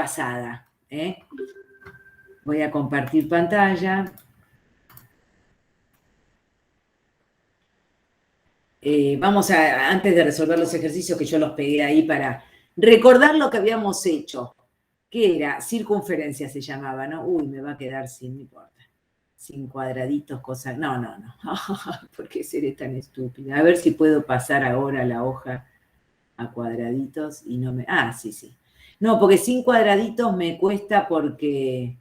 pasada. Voy a compartir pantalla. Vamos a, antes de resolver los ejercicios que yo los pegué ahí para recordar lo que habíamos hecho, que era circunferencia se llamaba, ¿no? Uy, me va a quedar sin, no importa, sin cuadraditos, cosas, no, ¿por qué seré tan estúpida? A ver si puedo pasar ahora la hoja a cuadraditos y no me, sí. No, porque sin cuadraditos me cuesta porque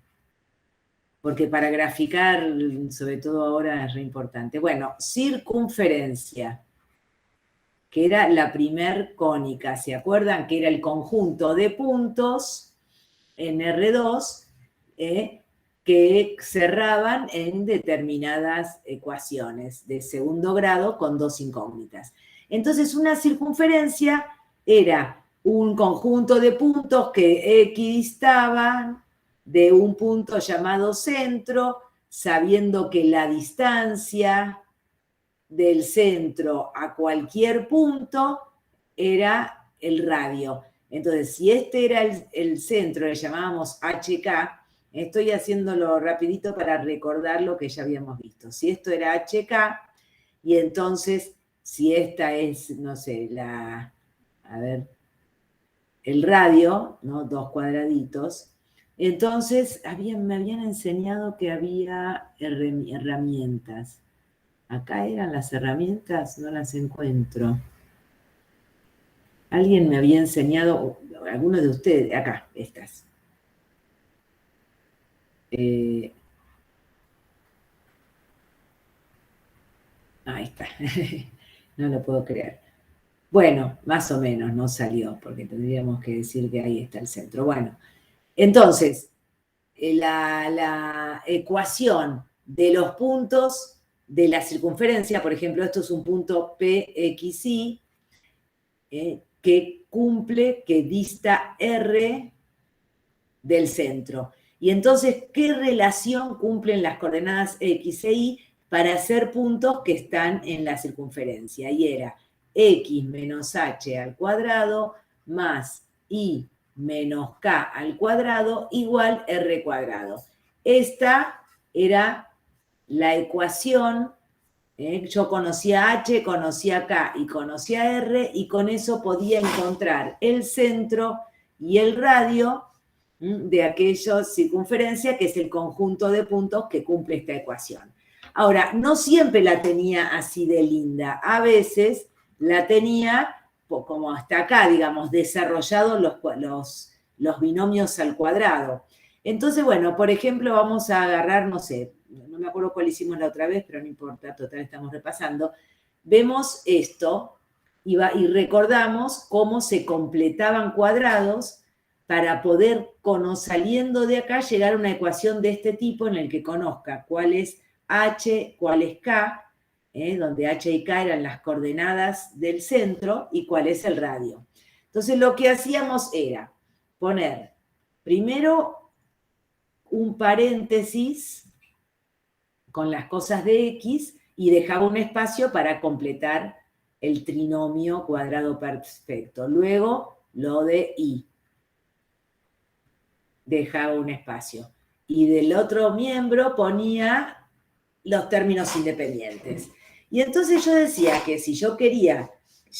para graficar, sobre todo ahora, es re importante. Bueno, circunferencia, que era la primer cónica, ¿se acuerdan? Que era el conjunto de puntos en R2 que cerraban en determinadas ecuaciones de segundo grado con dos incógnitas. Entonces, una circunferencia era un conjunto de puntos que equidistaban de un punto llamado centro, sabiendo que la distancia del centro a cualquier punto era el radio. Entonces, si este era el centro, le llamábamos HK, estoy haciéndolo rapidito para recordar lo que ya habíamos visto. Si esto era HK, y entonces, si esta es, no sé, el radio, ¿no? Dos cuadraditos, entonces me habían enseñado que había herramientas. Acá eran las herramientas, no las encuentro. Alguien me había enseñado, alguno de ustedes, acá, estas. Ahí está. No lo puedo creer. Bueno, más o menos no salió, porque tendríamos que decir que ahí está el centro. Bueno, entonces, la ecuación de los puntos de la circunferencia, por ejemplo, esto es un punto PXY, que dista R del centro. Y entonces, ¿qué relación cumplen las coordenadas X e Y para hacer puntos que están en la circunferencia? Y era X menos H al cuadrado más Y menos K al cuadrado igual R cuadrado. Esta era la ecuación. Yo conocía H, conocía K y conocía R, y con eso podía encontrar el centro y el radio de aquella circunferencia, que es el conjunto de puntos que cumple esta ecuación. Ahora, no siempre la tenía así de linda. A veces la tenía, como hasta acá, digamos, desarrollados los binomios al cuadrado. Entonces, bueno, por ejemplo, vamos a agarrar, no sé, no me acuerdo cuál hicimos la otra vez, pero no importa, total, estamos repasando. Vemos esto y recordamos cómo se completaban cuadrados para poder, saliendo de acá, llegar a una ecuación de este tipo en el que conozca cuál es H, cuál es K, donde H y K eran las coordenadas del centro, y cuál es el radio. Entonces, lo que hacíamos era poner primero un paréntesis con las cosas de X y dejaba un espacio para completar el trinomio cuadrado perfecto. Luego, lo de Y. Dejaba un espacio. Y del otro miembro ponía los términos independientes. Y entonces yo decía que si yo quería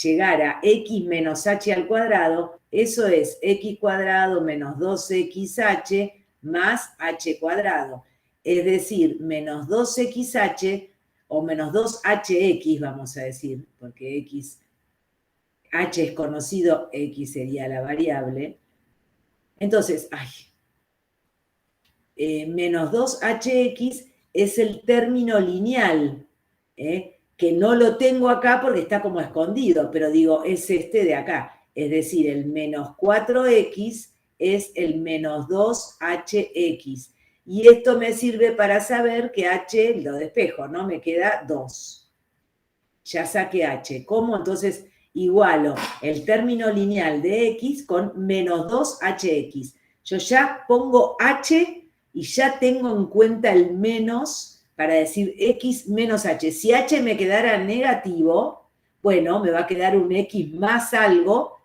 llegar a X menos H al cuadrado, eso es X cuadrado menos 2XH más H cuadrado. Es decir, menos 2XH o menos 2HX, vamos a decir, porque H es conocido, X sería la variable. Entonces, menos 2HX es el término lineal, que no lo tengo acá porque está como escondido, pero digo, es este de acá. Es decir, el menos 4X es el menos 2HX. Y esto me sirve para saber que H lo despejo, ¿no? Me queda 2. Ya saqué H. ¿Cómo? Entonces, igualo el término lineal de X con menos 2HX. Yo ya pongo H y ya tengo en cuenta el menos para decir X menos H. Si H me quedara negativo, bueno, me va a quedar un X más algo,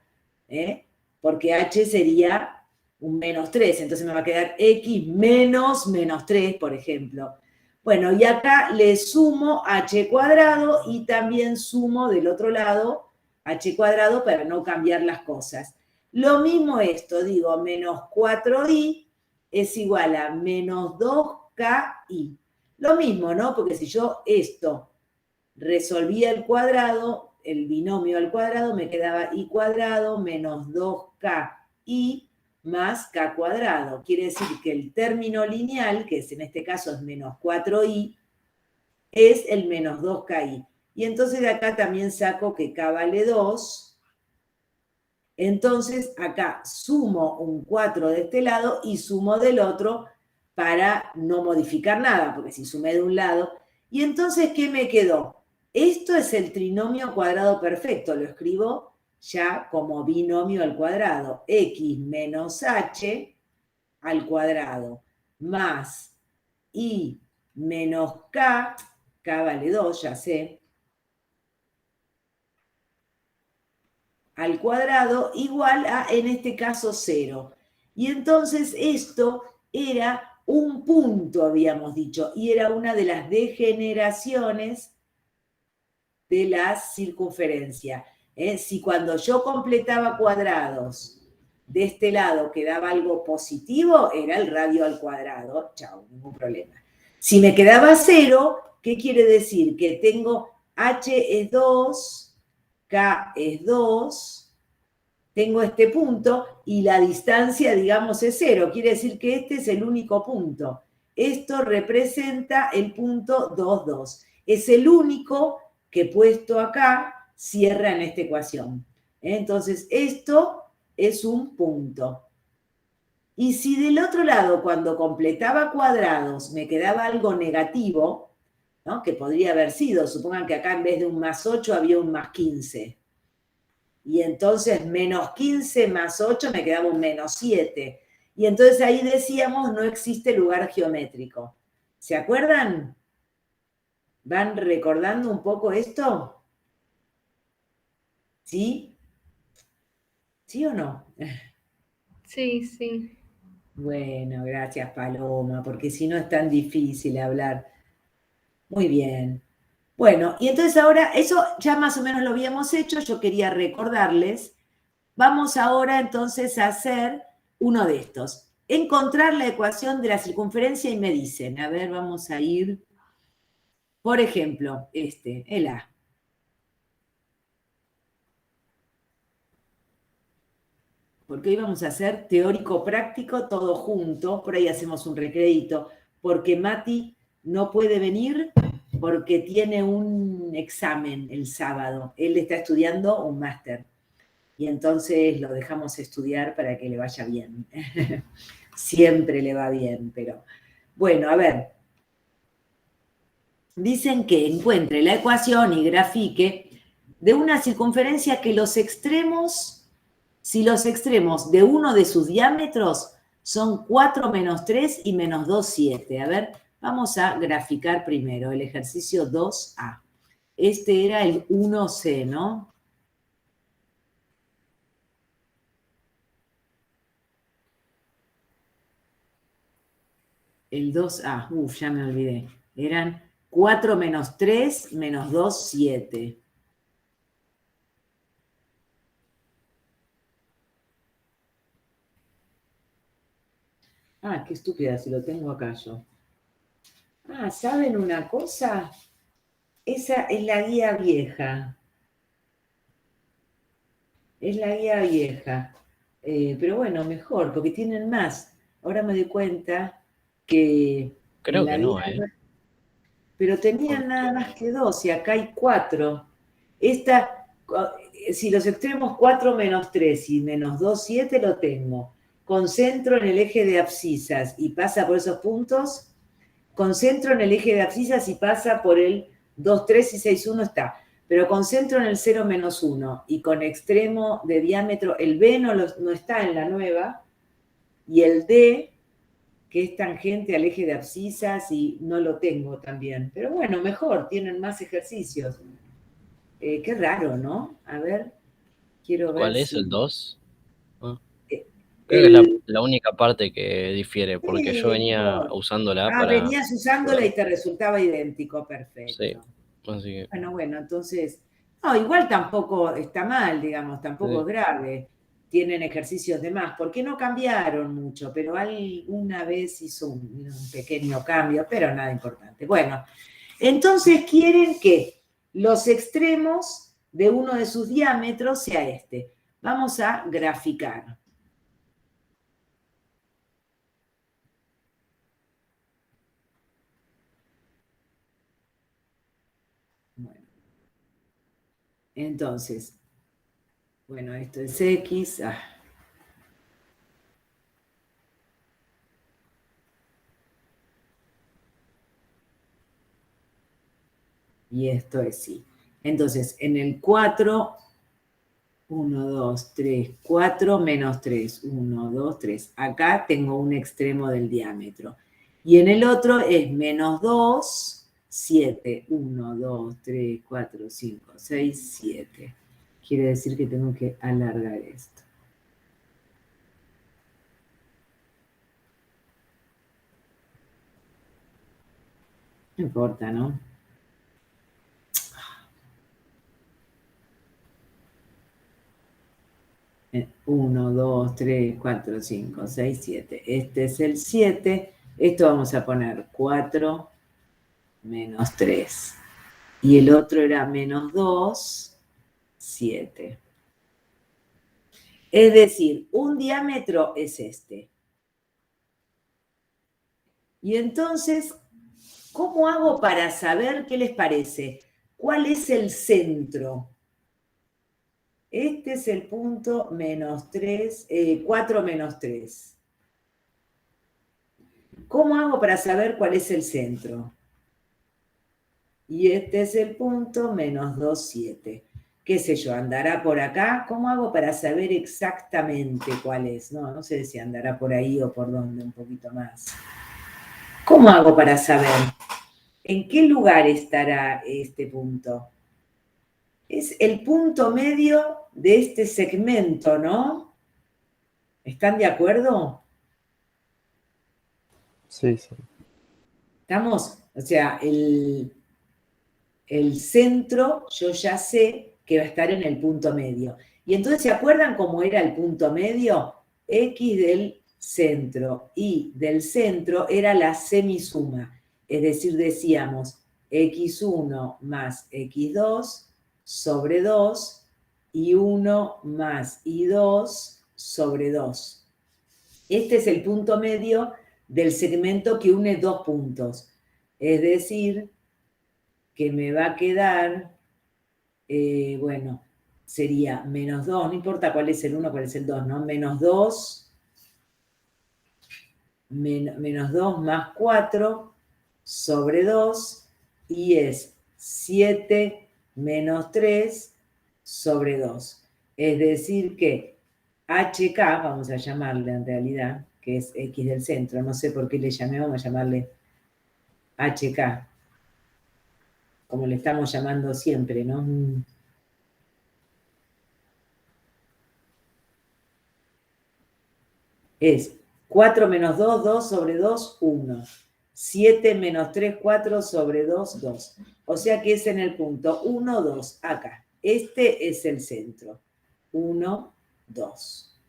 porque H sería un menos 3, entonces me va a quedar x menos menos 3, por ejemplo. Bueno, y acá le sumo h cuadrado y también sumo del otro lado h cuadrado para no cambiar las cosas. Lo mismo esto, digo, menos 4i es igual a menos 2ki. Lo mismo, ¿no? Porque si yo esto resolvía el cuadrado, el binomio al cuadrado, me quedaba i cuadrado menos 2ki más k cuadrado. Quiere decir que el término lineal, que es en este caso es menos 4i, es el menos 2ki. Y entonces de acá también saco que k vale 2. Entonces acá sumo un 4 de este lado y sumo del otro para no modificar nada, porque si sumé de un lado. Y entonces, ¿qué me quedó? Esto es el trinomio cuadrado perfecto, lo escribo ya como binomio al cuadrado. X menos h al cuadrado más i menos k vale 2, ya sé, al cuadrado igual a, en este caso, 0. Y entonces esto era un punto, habíamos dicho, y era una de las degeneraciones de la circunferencia. Si cuando yo completaba cuadrados de este lado quedaba algo positivo, era el radio al cuadrado, chao, ningún problema. Si me quedaba 0, ¿qué quiere decir? Que tengo h es 2, k es 2, tengo este punto y la distancia, digamos, es 0. Quiere decir que este es el único punto. Esto representa el punto 2, 2. Es el único que puesto acá cierra en esta ecuación. Entonces, esto es un punto. Y si del otro lado, cuando completaba cuadrados, me quedaba algo negativo, ¿no? Que podría haber sido, supongan que acá en vez de un más 8 había un más 15. Y entonces menos 15 más 8 me quedaba un menos 7. Y entonces ahí decíamos, no existe lugar geométrico. ¿Se acuerdan? ¿Van recordando un poco esto? ¿Sí? ¿Sí o no? Sí, sí. Bueno, gracias Paloma, porque si no es tan difícil hablar. Muy bien. Bueno, y entonces ahora, eso ya más o menos lo habíamos hecho, yo quería recordarles. Vamos ahora entonces a hacer uno de estos. Encontrar la ecuación de la circunferencia y me dicen, a ver, vamos a ir, por ejemplo, el A. Porque hoy vamos a hacer teórico-práctico todo junto, por ahí hacemos un recrédito, porque Mati no puede venir porque tiene un examen el sábado. Él está estudiando un máster y entonces lo dejamos estudiar para que le vaya bien. Siempre le va bien, pero bueno, a ver. Dicen que encuentre la ecuación y grafique de una circunferencia que los extremos, si los extremos de uno de sus diámetros son 4 menos 3 y menos 2, 7. A ver, vamos a graficar primero el ejercicio 2A. Este era el 1C, ¿no? El 2A, ya me olvidé. Eran 4 menos 3 menos 2, 7. Ah, qué estúpida, si lo tengo acá yo. Ah, ¿saben una cosa? Esa es la guía vieja. Es la guía vieja. Pero bueno, mejor, porque tienen más. Ahora me doy cuenta que en Creo la que guía... no, ¿eh? Pero tenían nada más que 2 y acá hay 4. Esta, si los extremos 4 menos 3 y menos 2, 7 lo tengo. Concentro en el eje de abscisas y pasa por esos puntos. Concentro en el eje de abscisas y pasa por el 2, 3 y 6, 1 está. Pero concentro en el 0 menos 1 y con extremo de diámetro, el B no está en la nueva y el D, que es tangente al eje de abscisas y no lo tengo también. Pero bueno, mejor, tienen más ejercicios. Qué raro, ¿no? A ver, quiero ver ¿Cuál es el si... 2? eh, Creo que es la única parte que difiere, porque yo Sí, no venía importa. usándola Ah, para venías usándola jugar. y te resultaba idéntico, Sí, perfecto. así que Bueno, entonces, no, igual tampoco está mal, digamos, tampoco sí. es grave. Tienen ejercicios de más, porque no cambiaron mucho, pero alguna vez hizo un pequeño cambio, pero nada importante. Bueno, entonces quieren que los extremos de uno de sus diámetros sea este. Vamos a graficar. Bueno, entonces, bueno, esto es X. Y esto es Y. Entonces, en el 4, 1, 2, 3, 4, menos 3, 1, 2, 3. Acá tengo un extremo del diámetro. Y en el otro es menos 2, 7, 1, 2, 3, 4, 5, 6, 7. Quiere decir que tengo que alargar esto. No importa, ¿no? 1, 2, 3, 4, 5, 6, 7. Este es el 7. Esto vamos a poner 4 menos 3. Y el otro era menos 2, 7. Es decir, un diámetro es este. Y entonces, ¿cómo hago para saber qué les parece? ¿Cuál es el centro? Este es el punto menos 3, 4 menos 3. ¿Cómo hago para saber cuál es el centro? Y este es el punto menos 2, 7. ¿Qué sé yo? ¿Andará por acá? ¿Cómo hago para saber exactamente cuál es? No sé si andará por ahí o por dónde, un poquito más. ¿Cómo hago para saber? ¿En qué lugar estará este punto? Es el punto medio de este segmento, ¿no? ¿Están de acuerdo? Sí, sí. ¿Estamos? O sea, el centro yo ya sé que va a estar en el punto medio. Y entonces, ¿se acuerdan cómo era el punto medio? X del centro y del centro era la semisuma. Es decir, decíamos x1 más x2 sobre 2 y 1 más y2 sobre 2. Este es el punto medio del segmento que une dos puntos. Es decir, que me va a quedar, bueno, sería menos 2, no importa cuál es el 1, cuál es el 2, ¿no? Menos 2, menos 2 más 4 sobre 2 y es 7 menos 3 sobre 2. Es decir que HK, vamos a llamarle en realidad, que es X del centro, no sé por qué le llamé, vamos a llamarle HK, como le estamos llamando siempre, ¿no? Es 4 menos 2, 2 sobre 2, 1. 7 menos 3, 4 sobre 2, 2. O sea que es en el punto 1, 2, acá. Este es el centro. 1, 2.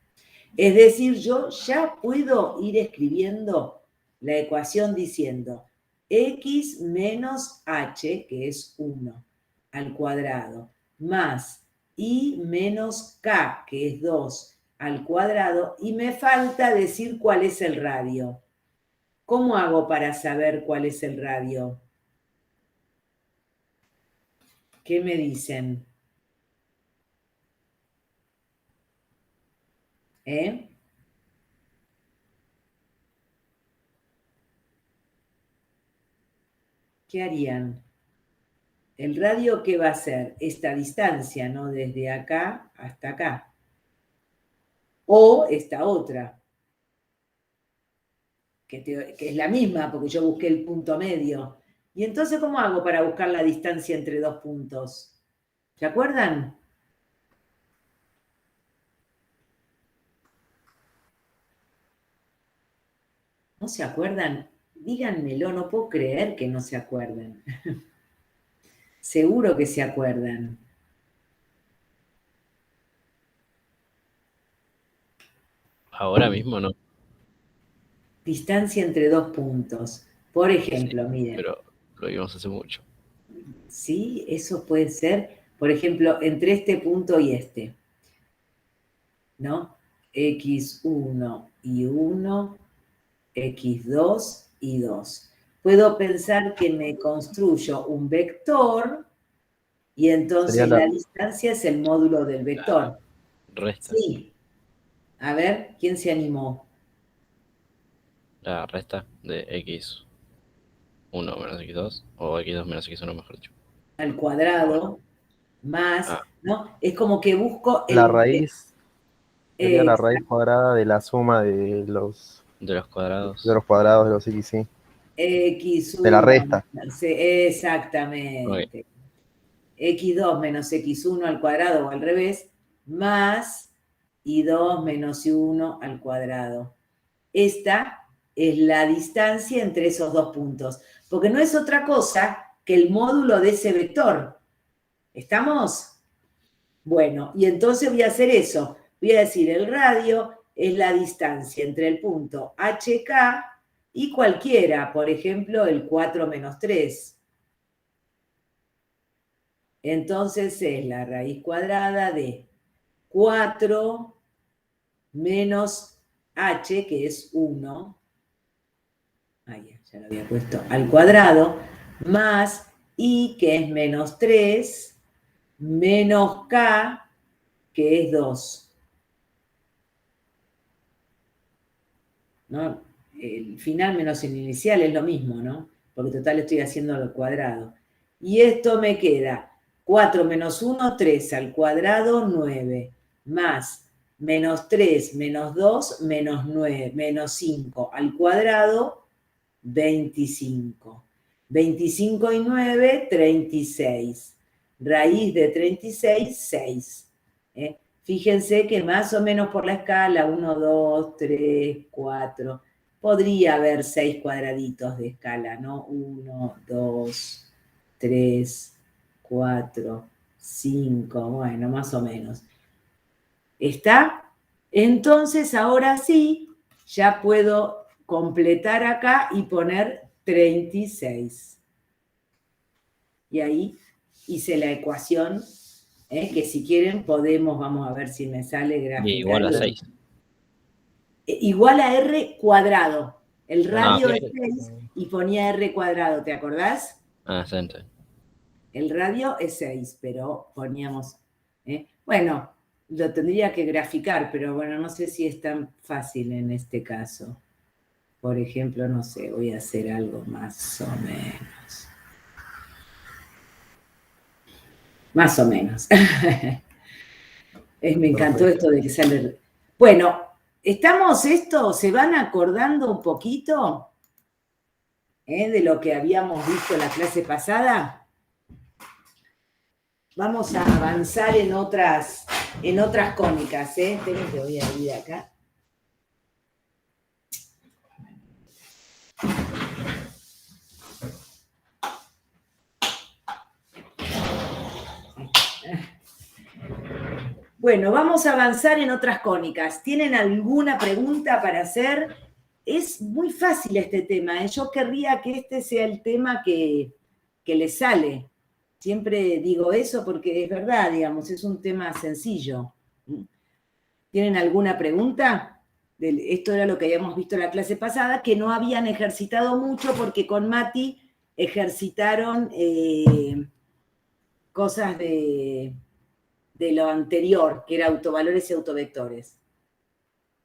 Es decir, yo ya puedo ir escribiendo la ecuación diciendo x menos h, que es 1, al cuadrado, más y menos k, que es 2, al cuadrado, y me falta decir cuál es el radio. ¿Cómo hago para saber cuál es el radio? ¿Qué me dicen? ¿Eh? ¿Qué harían? ¿El radio qué va a ser? Esta distancia, ¿no? Desde acá hasta acá. O esta otra, que es la misma, porque yo busqué el punto medio. ¿Y entonces cómo hago para buscar la distancia entre dos puntos? ¿Se acuerdan? ¿No se acuerdan? Díganmelo, no puedo creer que no se acuerden. Seguro que se acuerdan. Ahora mismo no. Distancia entre dos puntos. Por Sí, ejemplo, miren, pero lo vimos hace mucho. ¿sí? Eso puede ser, por ejemplo, entre este punto y este, ¿no? X1 y 1, X2 y 2. Puedo pensar que me construyo un vector y Sería entonces la, la distancia es el módulo del vector. Resta. Sí. A ver, ¿quién se animó? La resta de x1 menos x2, o x2 menos x1, mejor dicho. Al O- cuadrado más, Ah, ¿no? Es como que busco la raíz, sería eh, la raíz cuadrada de la suma de de los de cuadrados. los cuadrados de los x, sí. De la X1, resta. Ok. exactamente. X2 menos X1 al cuadrado o al revés, más Y2 menos Y1 al cuadrado. Esta es la distancia entre esos dos puntos, porque no es otra cosa que el módulo de ese vector. ¿Estamos? Bueno, y entonces voy a hacer eso. Voy a decir, el radio es la distancia entre el punto HK y cualquiera, por ejemplo, el 4 menos 3. Entonces es la raíz cuadrada de 4 menos h, que es 1, ya lo había puesto, al cuadrado, más i, que es menos 3, menos k, que es 2. ¿No? El final menos el inicial es lo mismo, ¿no? Porque total estoy haciendo al cuadrado. Y esto me queda 4 menos 1, 3 al cuadrado, 9, más menos 3 menos 2, menos 9, menos 5 al cuadrado, 25. 25 y 9, 36. Raíz de 36, 6. ¿Eh? Fíjense que más o menos por la escala, 1, 2, 3, 4, podría haber 6 cuadraditos de escala, ¿no? 1, 2, 3, 4, 5, bueno, más o menos. ¿Está? Entonces, ahora sí, ya puedo completar acá y poner 36. Y ahí hice la ecuación, que si quieren podemos, vamos a ver si me sale Y igual a graficarlo. 6. Igual a r cuadrado. El Ah, radio ok. es 6 y ponía r cuadrado, ¿te acordás? Ah, está. El radio es 6, pero poníamos... Bueno, lo tendría que graficar, pero bueno, no sé si es tan fácil en este caso. Por ejemplo, no sé, voy a hacer algo más o menos. Más o menos. Me encantó esto de que sale... Bueno, ¿estamos esto? ¿Se van acordando un poquito de lo que habíamos visto en la clase pasada? Vamos a avanzar en otras cónicas. Esperen que voy a ir acá. Bueno, vamos a avanzar en otras cónicas. ¿Tienen alguna pregunta para hacer? Es muy fácil este tema. Yo querría que este sea el tema que les sale. Siempre digo eso porque es verdad, digamos, es un tema sencillo. ¿Tienen alguna pregunta? Esto era lo que habíamos visto en la clase pasada, que no habían ejercitado mucho porque con Mati ejercitaron cosas de lo anterior, que era autovalores y autovectores.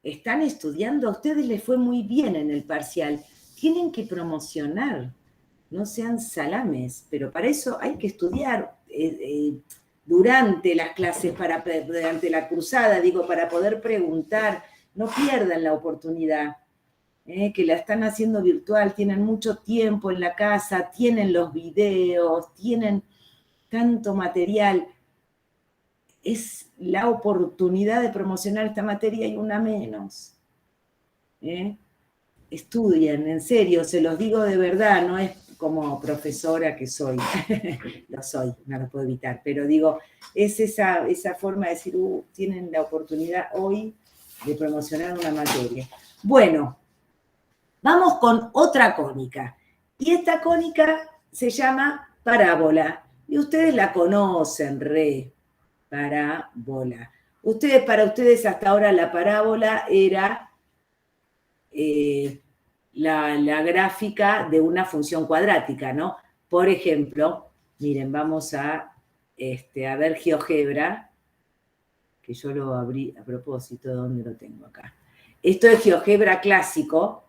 Están estudiando, a ustedes les fue muy bien en el parcial. Tienen que promocionar, no sean salames, pero para eso hay que estudiar durante las clases, durante la cruzada, digo, para poder preguntar. No pierdan la oportunidad, que la están haciendo virtual, tienen mucho tiempo en la casa, tienen los videos, tienen tanto material. Es la oportunidad de promocionar esta materia y una menos. estudien, en serio, se los digo de verdad, no es como profesora que soy, lo soy, no lo puedo evitar, pero digo, es esa forma de decir, tienen la oportunidad hoy de promocionar una materia. Bueno, vamos con otra cónica, y esta cónica se llama parábola, y ustedes la conocen, parábola. Para ustedes hasta ahora la parábola era la gráfica de una función cuadrática, ¿no? Por ejemplo, miren, vamos a ver GeoGebra, que yo lo abrí a propósito, ¿dónde lo tengo acá? Esto es GeoGebra clásico,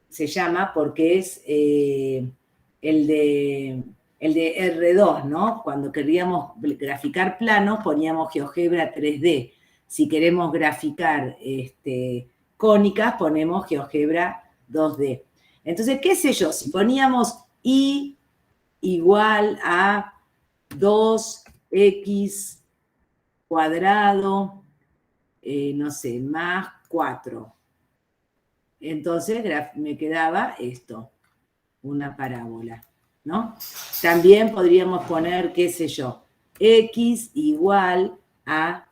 se llama porque es el de R2, ¿no? Cuando queríamos graficar planos poníamos GeoGebra 3D. Si queremos graficar cónicas ponemos GeoGebra 2D. Entonces, qué sé yo, si poníamos y igual a 2x cuadrado, no sé, más 4. Entonces me quedaba esto, una parábola, ¿no? También podríamos poner, qué sé yo, x igual a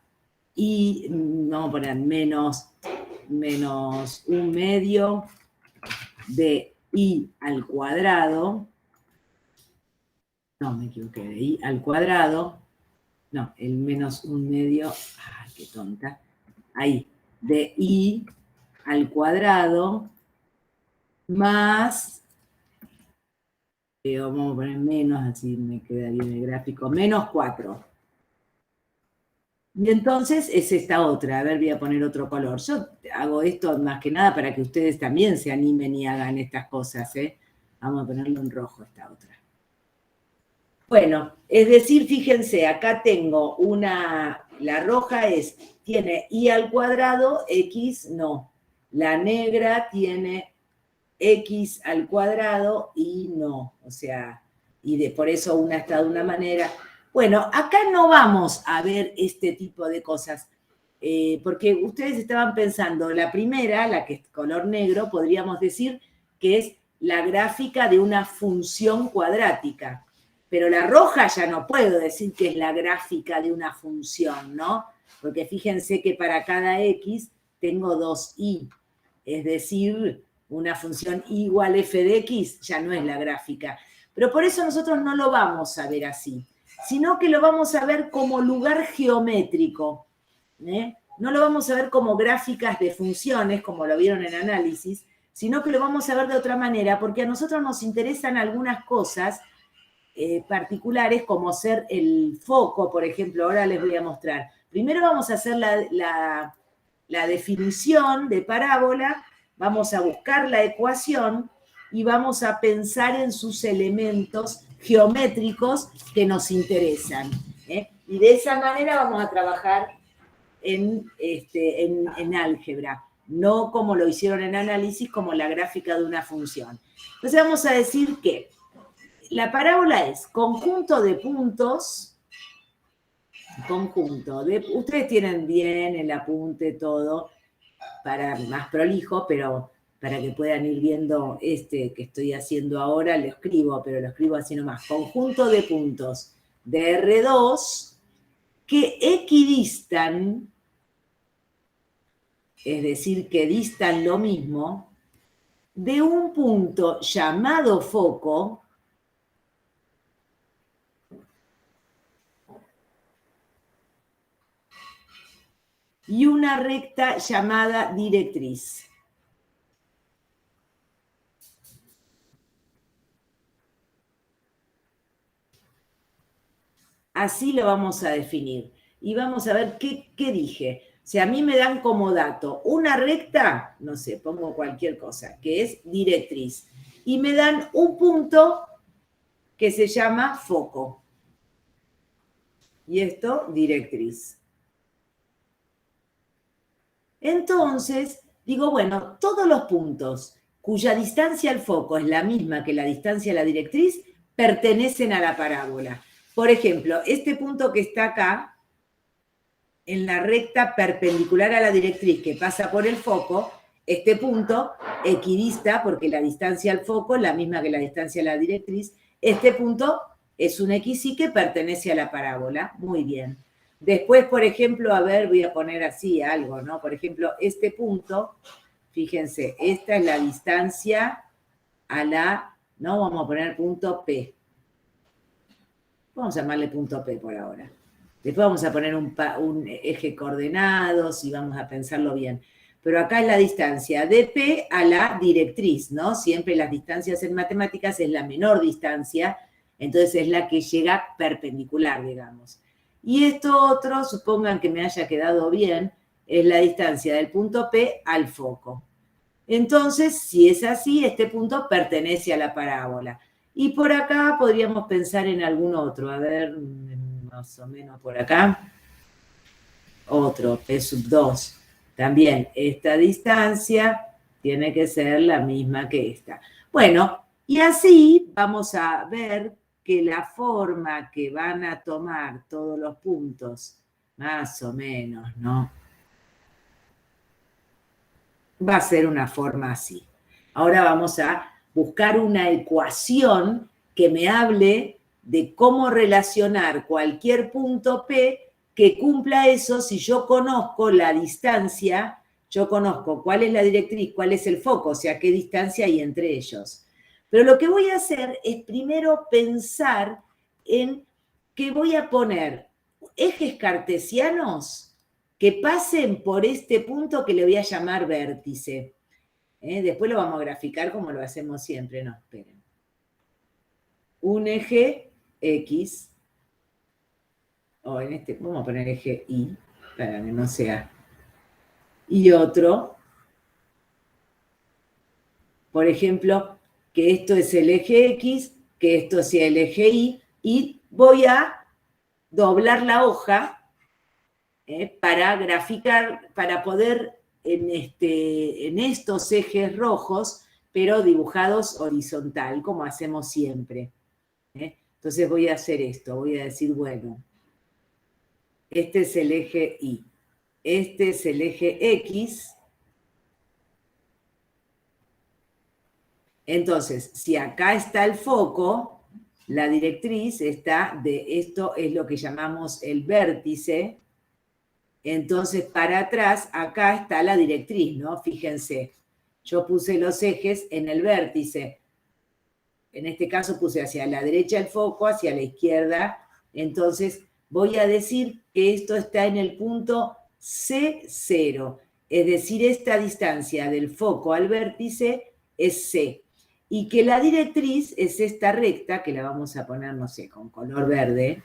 y, vamos a poner menos 1/2 de i al cuadrado, no, me equivoqué, de i al cuadrado, no, el menos 1/2, ay, qué tonta, ahí, de i al cuadrado más, vamos a poner menos, así me queda bien el gráfico, menos 4. Y entonces es esta otra, a ver, voy a poner otro color. Yo hago esto más que nada para que ustedes también se animen y hagan estas cosas, ¿eh? Vamos a ponerlo en rojo esta otra. Bueno, es decir, fíjense, acá tengo la roja tiene i al cuadrado, x no. La negra tiene x al cuadrado y no. O sea, por eso una está de una manera. Bueno, acá no vamos a ver este tipo de cosas, porque ustedes estaban pensando, la primera, la que es color negro, podríamos decir que es la gráfica de una función cuadrática. Pero la roja ya no puedo decir que es la gráfica de una función, ¿no? Porque fíjense que para cada x tengo 2i. Es decir, una función i igual f de x ya no es la gráfica. Pero por eso nosotros no lo vamos a ver así, sino que lo vamos a ver como lugar geométrico. No lo vamos a ver como gráficas de funciones, como lo vieron en análisis, sino que lo vamos a ver de otra manera, porque a nosotros nos interesan algunas cosas particulares, como ser el foco, por ejemplo. Ahora les voy a mostrar. Primero vamos a hacer la definición de parábola, vamos a buscar la ecuación y vamos a pensar en sus elementos geométricos que nos interesan. Y de esa manera vamos a trabajar en álgebra, no como lo hicieron en análisis, como la gráfica de una función. Entonces vamos a decir que la parábola es conjunto de puntos, ustedes tienen bien el apunte todo para más prolijo, pero para que puedan ir viendo que estoy haciendo ahora, lo escribo, pero lo escribo así nomás. Conjunto de puntos de R2 que equidistan, es decir, que distan lo mismo, de un punto llamado foco y una recta llamada directriz. Así lo vamos a definir. Y vamos a ver qué dije. Si a mí me dan como dato una recta, no sé, pongo cualquier cosa, que es directriz. Y me dan un punto que se llama foco. Y esto, directriz. Entonces, digo, bueno, todos los puntos cuya distancia al foco es la misma que la distancia a la directriz, pertenecen a la parábola. Por ejemplo, este punto que está acá, en la recta perpendicular a la directriz que pasa por el foco, este punto equidista, porque la distancia al foco es la misma que la distancia a la directriz. Este punto es un XY que pertenece a la parábola. Muy bien. Después, por ejemplo, a ver, voy a poner así algo, ¿no? Por ejemplo, este punto, fíjense, esta es la distancia a la, ¿no? Vamos a poner punto P. Vamos a llamarle punto P por ahora. Después vamos a poner un eje coordenados y vamos a pensarlo bien. Pero acá es la distancia de P a la directriz, ¿no? Siempre las distancias en matemáticas es la menor distancia, entonces es la que llega perpendicular, digamos. Y esto otro, supongan que me haya quedado bien, es la distancia del punto P al foco. Entonces, si es así, este punto pertenece a la parábola. Y por acá podríamos pensar en algún otro. A ver, más o menos por acá. Otro, P sub 2. También esta distancia tiene que ser la misma que esta. Bueno, y así vamos a ver que la forma que van a tomar todos los puntos, más o menos, ¿no? Va a ser una forma así. Ahora vamos a buscar una ecuación que me hable de cómo relacionar cualquier punto P que cumpla eso si yo conozco la distancia, yo conozco cuál es la directriz, cuál es el foco, o sea, qué distancia hay entre ellos. Pero lo que voy a hacer es primero pensar en que voy a poner ejes cartesianos que pasen por este punto que le voy a llamar vértice. Después lo vamos a graficar como lo hacemos siempre. No, esperen. Un eje X, o en este, vamos a poner eje Y, para que no sea. Y otro, por ejemplo, que esto es el eje X, que esto sea el eje y voy a doblar la hoja para graficar, para poder en estos ejes rojos, pero dibujados horizontal, como hacemos siempre. Entonces voy a hacer esto, voy a decir, bueno, este es el eje Y, este es el eje X. Entonces, si acá está el foco, la directriz está de esto es lo que llamamos el vértice. Entonces, para atrás, acá está la directriz, ¿no? Fíjense, yo puse los ejes en el vértice. En este caso puse hacia la derecha el foco, hacia la izquierda. Entonces, voy a decir que esto está en el punto C0. Es decir, esta distancia del foco al vértice es C. Y que la directriz es esta recta, que la vamos a poner, no sé, con color verde,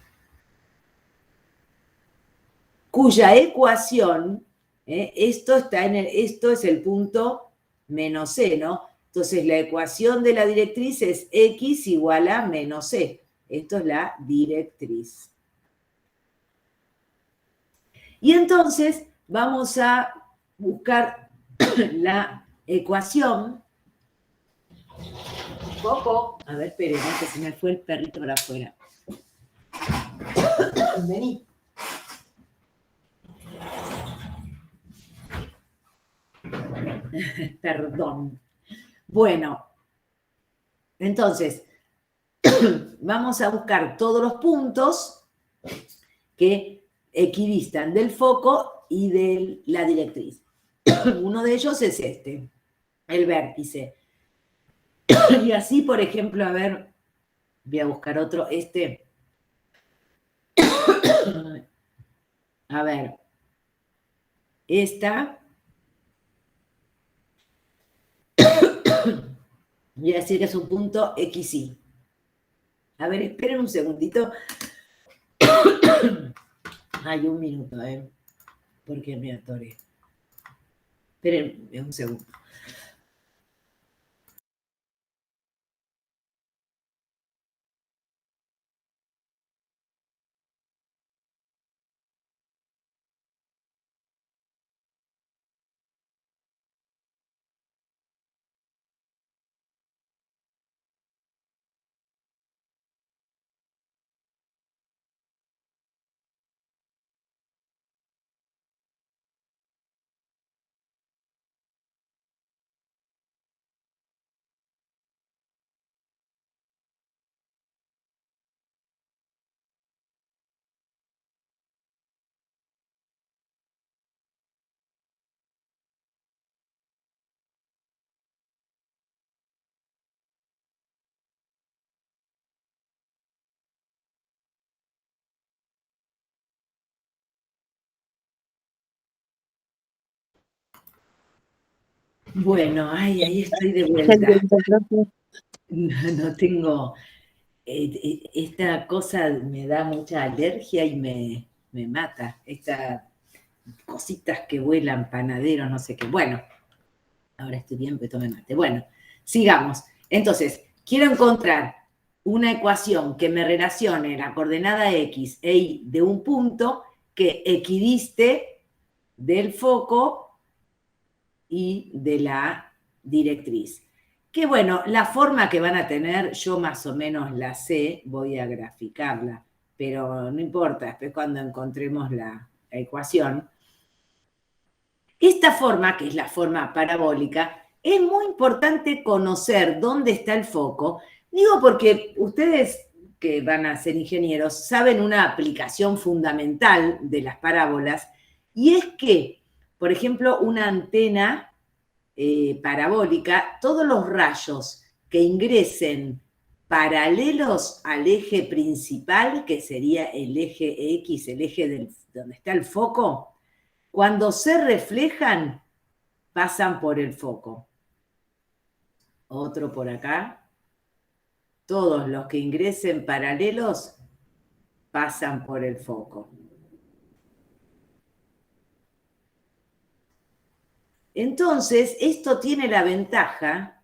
cuya ecuación, esto es el punto menos C, ¿no? Entonces la ecuación de la directriz es X igual a menos C. Esto es la directriz. Y entonces vamos a buscar la ecuación. Coco, a ver, esperen, que se me fue el perrito para afuera. Vení. Perdón. Bueno, entonces, vamos a buscar todos los puntos que equidistan del foco y de la directriz. Uno de ellos es este, el vértice. Y así, por ejemplo, a ver, voy a buscar otro, este. A ver, esta. Voy a decir que es un punto XY. A ver, esperen un segundito. Hay un minuto, porque me atoré. Esperen un segundo. Bueno, ay, ahí estoy de vuelta. No tengo... esta cosa me da mucha alergia y me mata. Estas cositas que vuelan, panaderos, no sé qué. Bueno, ahora estoy bien, pero tome mate. Bueno, sigamos. Entonces, quiero encontrar una ecuación que me relacione la coordenada X e Y de un punto que equidiste del foco y de la directriz. Que bueno, la forma que van a tener, yo más o menos la sé, voy a graficarla, pero no importa, después cuando encontremos la ecuación. Esta forma, que es la forma parabólica, es muy importante conocer dónde está el foco. Digo porque ustedes que van a ser ingenieros saben una aplicación fundamental de las parábolas, y es que, por ejemplo, una antena parabólica, todos los rayos que ingresen paralelos al eje principal, que sería el eje X, el eje donde está el foco, cuando se reflejan, pasan por el foco. Otro por acá. Todos los que ingresen paralelos pasan por el foco. Entonces, esto tiene la ventaja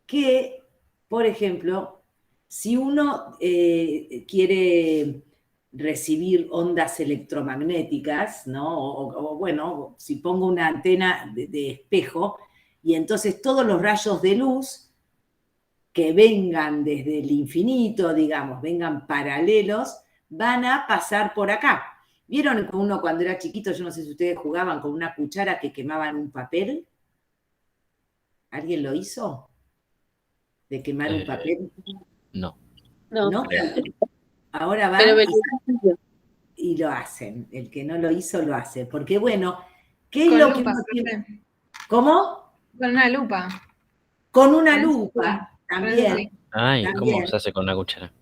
que, por ejemplo, si uno quiere recibir ondas electromagnéticas, ¿no? O bueno, si pongo una antena de espejo, y entonces todos los rayos de luz que vengan desde el infinito, digamos, vengan paralelos, van a pasar por acá. ¿Vieron que uno cuando era chiquito, yo no sé si ustedes jugaban con una cuchara que quemaban un papel? ¿Alguien lo hizo? ¿De quemar un papel? No. ¿No? Ahora van y lo hacen. El que no lo hizo, lo hace. Porque bueno, ¿qué es lo que uno tiene? ¿Cómo? Con una lupa. Con una lupa, también. Ay, ¿cómo se hace con una cuchara?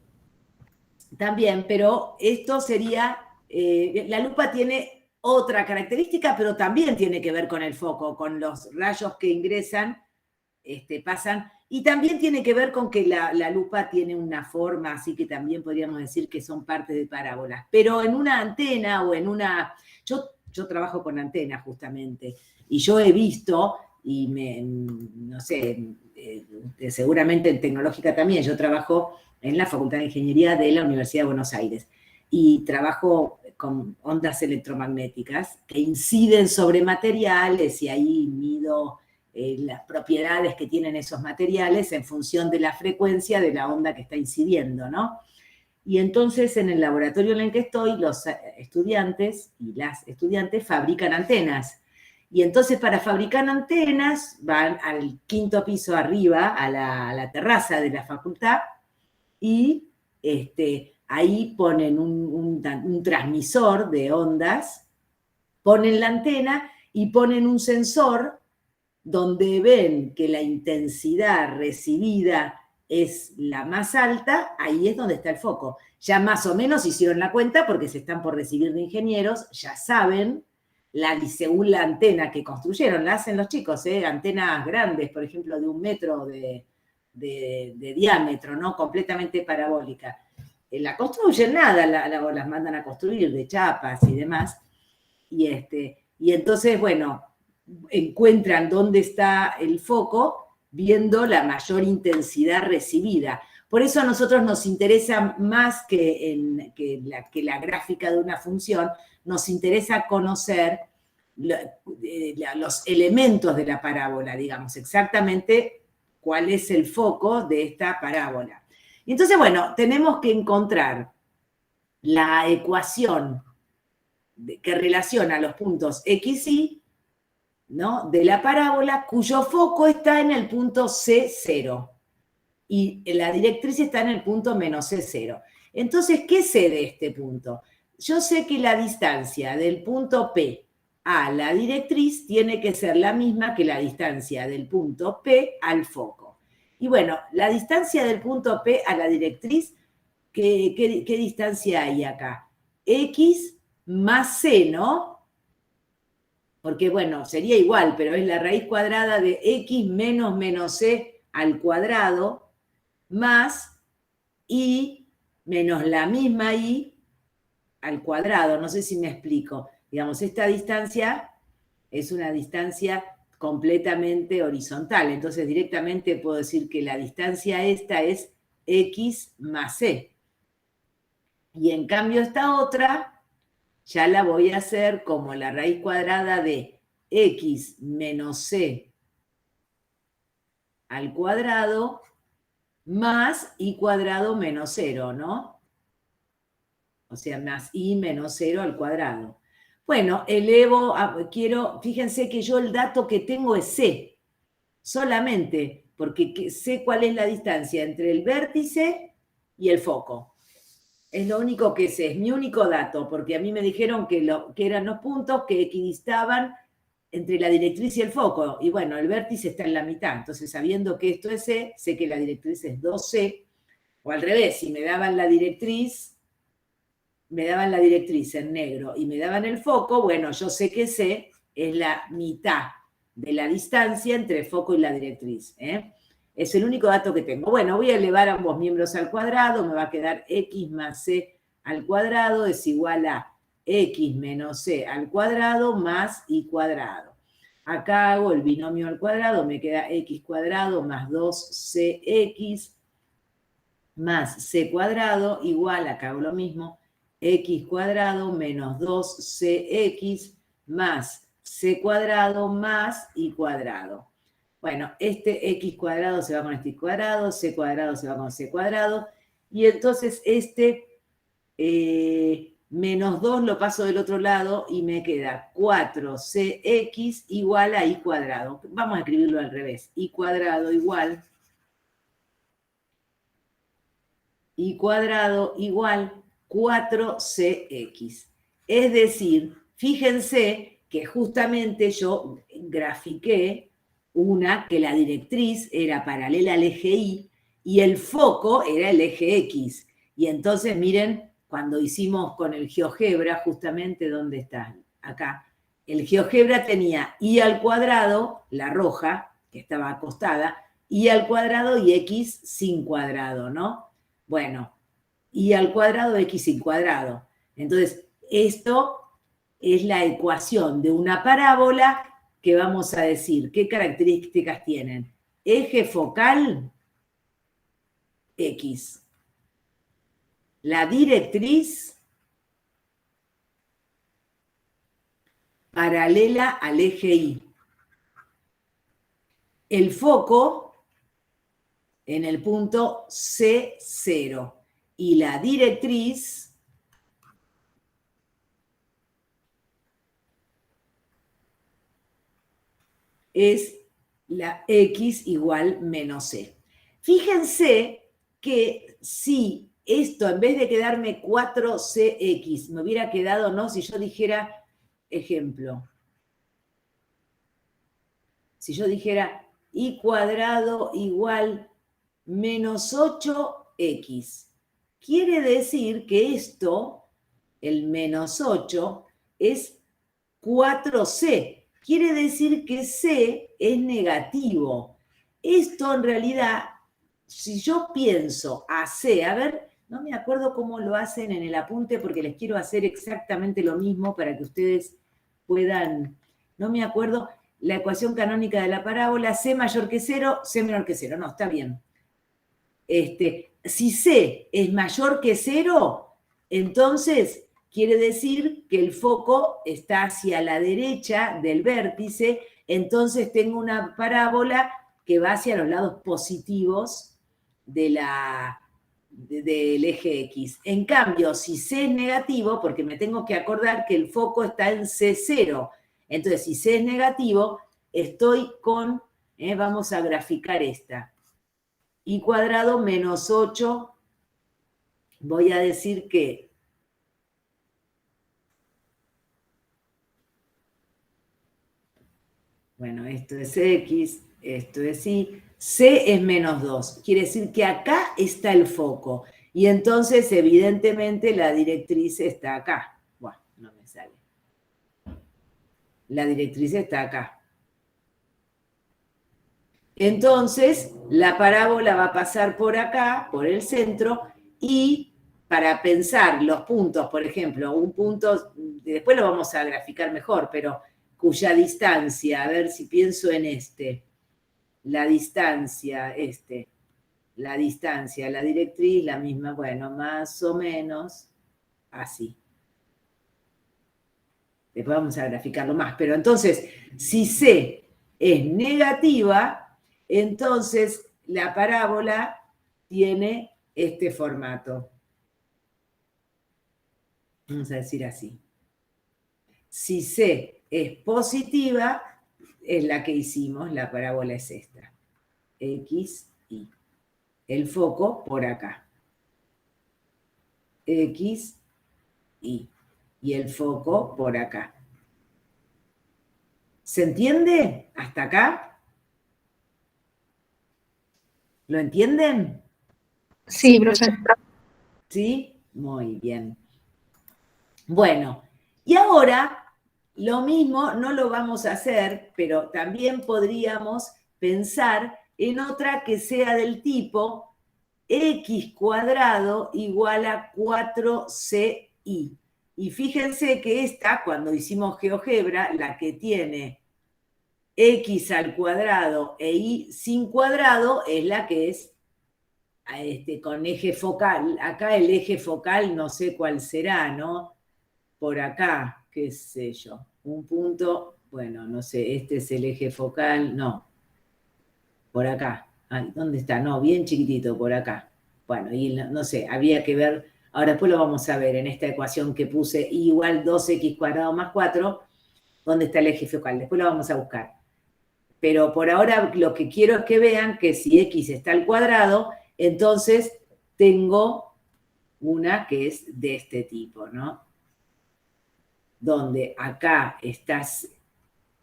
También, pero esto sería, la lupa tiene otra característica, pero también tiene que ver con el foco, con los rayos que ingresan, pasan, y también tiene que ver con que la lupa tiene una forma, así que también podríamos decir que son parte de parábolas. Pero en una antena o en una... Yo trabajo con antenas justamente, y yo he visto, y no sé, seguramente en tecnológica también, yo trabajo en la Facultad de Ingeniería de la Universidad de Buenos Aires, y trabajo con ondas electromagnéticas que inciden sobre materiales, y ahí mido las propiedades que tienen esos materiales en función de la frecuencia de la onda que está incidiendo, ¿no? Y entonces en el laboratorio en el que estoy, los estudiantes y las estudiantes fabrican antenas. Y entonces para fabricar antenas van al quinto piso arriba, a la terraza de la facultad, y ahí ponen un transmisor de ondas, ponen la antena y ponen un sensor donde ven que la intensidad recibida es la más alta, ahí es donde está el foco. Ya más o menos hicieron la cuenta porque se están por recibir de ingenieros, ya saben, según la antena que construyeron, la hacen los chicos, antenas grandes, por ejemplo, de 1 metro de diámetro, ¿no? Completamente parabólica. La construyen nada, las mandan a construir de chapas y demás. Y entonces, bueno, encuentran dónde está el foco viendo la mayor intensidad recibida. Por eso a nosotros nos interesa más que la gráfica de una función, nos interesa conocer los elementos de la parábola, digamos, exactamente cuál es el foco de esta parábola. Y entonces, bueno, tenemos que encontrar la ecuación que relaciona los puntos X, Y, ¿no? De la parábola cuyo foco está en el punto C0 y la directriz está en el punto menos C0. Entonces, ¿qué sé de este punto? Yo sé que la distancia del punto P a la directriz tiene que ser la misma que la distancia del punto P al foco. Y bueno, la distancia del punto P a la directriz, ¿qué distancia hay acá? X más C, ¿no? porque bueno, sería igual, pero es la raíz cuadrada de x menos menos c al cuadrado más y menos la misma y al cuadrado. No sé si me explico. Digamos, esta distancia es una distancia completamente horizontal. Entonces, directamente puedo decir que la distancia esta es x más c. Y en cambio esta otra ya la voy a hacer como la raíz cuadrada de x menos c al cuadrado más y cuadrado menos 0, ¿no? O sea, más y menos 0 al cuadrado. Bueno, elevo, fíjense que yo el dato que tengo es c, solamente, porque sé cuál es la distancia entre el vértice y el foco. Es lo único que sé, es mi único dato, porque a mí me dijeron que eran los puntos que equidistaban entre la directriz y el foco. Y bueno, el vértice está en la mitad. Entonces, sabiendo que esto es C, sé que la directriz es 2C. O al revés, si me daban la directriz en negro y me daban el foco, bueno, yo sé que C es la mitad de la distancia entre el foco y la directriz. Es el único dato que tengo. Bueno, voy a elevar ambos miembros al cuadrado, me va a quedar x más c al cuadrado es igual a x menos c al cuadrado más y cuadrado. Acá hago el binomio al cuadrado, me queda x cuadrado más 2cx más c cuadrado igual, acá hago lo mismo, x cuadrado menos 2cx más c cuadrado más y cuadrado. Bueno, este x cuadrado se va con este cuadrado, c cuadrado se va con c cuadrado, y entonces menos 2 lo paso del otro lado y me queda 4cx igual a y cuadrado. Vamos a escribirlo al revés. Y cuadrado igual 4cx. Es decir, fíjense que justamente yo grafiqué una que la directriz era paralela al eje Y y el foco era el eje X. Y entonces miren, cuando hicimos con el GeoGebra, justamente, ¿dónde está? Acá. El GeoGebra tenía Y al cuadrado, la roja, que estaba acostada, Y al cuadrado y X sin cuadrado, ¿no? Bueno, Y al cuadrado, X sin cuadrado. Entonces, esto es la ecuación de una parábola que vamos a decir, ¿qué características tienen? Eje focal, X. La directriz, paralela al eje Y. El foco en el punto C0. Y la directriz es la X igual menos C. Fíjense que si esto, en vez de quedarme 4cx, me hubiera quedado, ¿no? Si yo dijera, ejemplo, si yo dijera y cuadrado igual menos 8x, quiere decir que esto, el menos 8, es 4c. Quiere decir que c es negativo. Esto en realidad, si yo pienso a c, a ver, no me acuerdo cómo lo hacen en el apunte porque les quiero hacer exactamente lo mismo para que ustedes puedan, no me acuerdo, la ecuación canónica de la parábola, c mayor que 0, c menor que 0. No, está bien. Si c es mayor que 0, entonces quiere decir que el foco está hacia la derecha del vértice, entonces tengo una parábola que va hacia los lados positivos del eje X. En cambio, si C es negativo, porque me tengo que acordar que el foco está en C0, entonces si C es negativo, estoy con, vamos a graficar esta, y cuadrado menos 8, voy a decir que bueno, esto es X, esto es Y, C es menos 2. Quiere decir que acá está el foco. Y entonces, evidentemente, la directriz está acá. Bueno, no me sale. La directriz está acá. Entonces, la parábola va a pasar por acá, por el centro, y para pensar los puntos, por ejemplo, un punto, después lo vamos a graficar mejor, pero cuya distancia, a ver si pienso en la distancia, la directriz, la misma, bueno, más o menos así. Después vamos a graficarlo más, pero entonces, si C es negativa, entonces la parábola tiene este formato. Vamos a decir así. Si C es positiva, es la que hicimos, la parábola es esta. X, Y. El foco por acá. X, Y. Y el foco por acá. ¿Se entiende hasta acá? ¿Lo entienden? Sí, profe. ¿Sí? Muy bien. Bueno, y ahora lo mismo no lo vamos a hacer, pero también podríamos pensar en otra que sea del tipo x cuadrado igual a 4ci. Y fíjense que esta, cuando hicimos GeoGebra, la que tiene x al cuadrado e y sin cuadrado es la que es con eje focal. Acá el eje focal no sé cuál será, ¿no? Por acá, qué sé yo, un punto, bueno, no sé, este es el eje focal, no, por acá. Ay, ¿dónde está? No, bien chiquitito, por acá. Bueno, y no sé, había que ver, ahora después lo vamos a ver en esta ecuación que puse, y igual 2x cuadrado más 4, ¿dónde está el eje focal? Después lo vamos a buscar. Pero por ahora lo que quiero es que vean que si x está al cuadrado, entonces tengo una que es de este tipo, ¿no? Donde acá está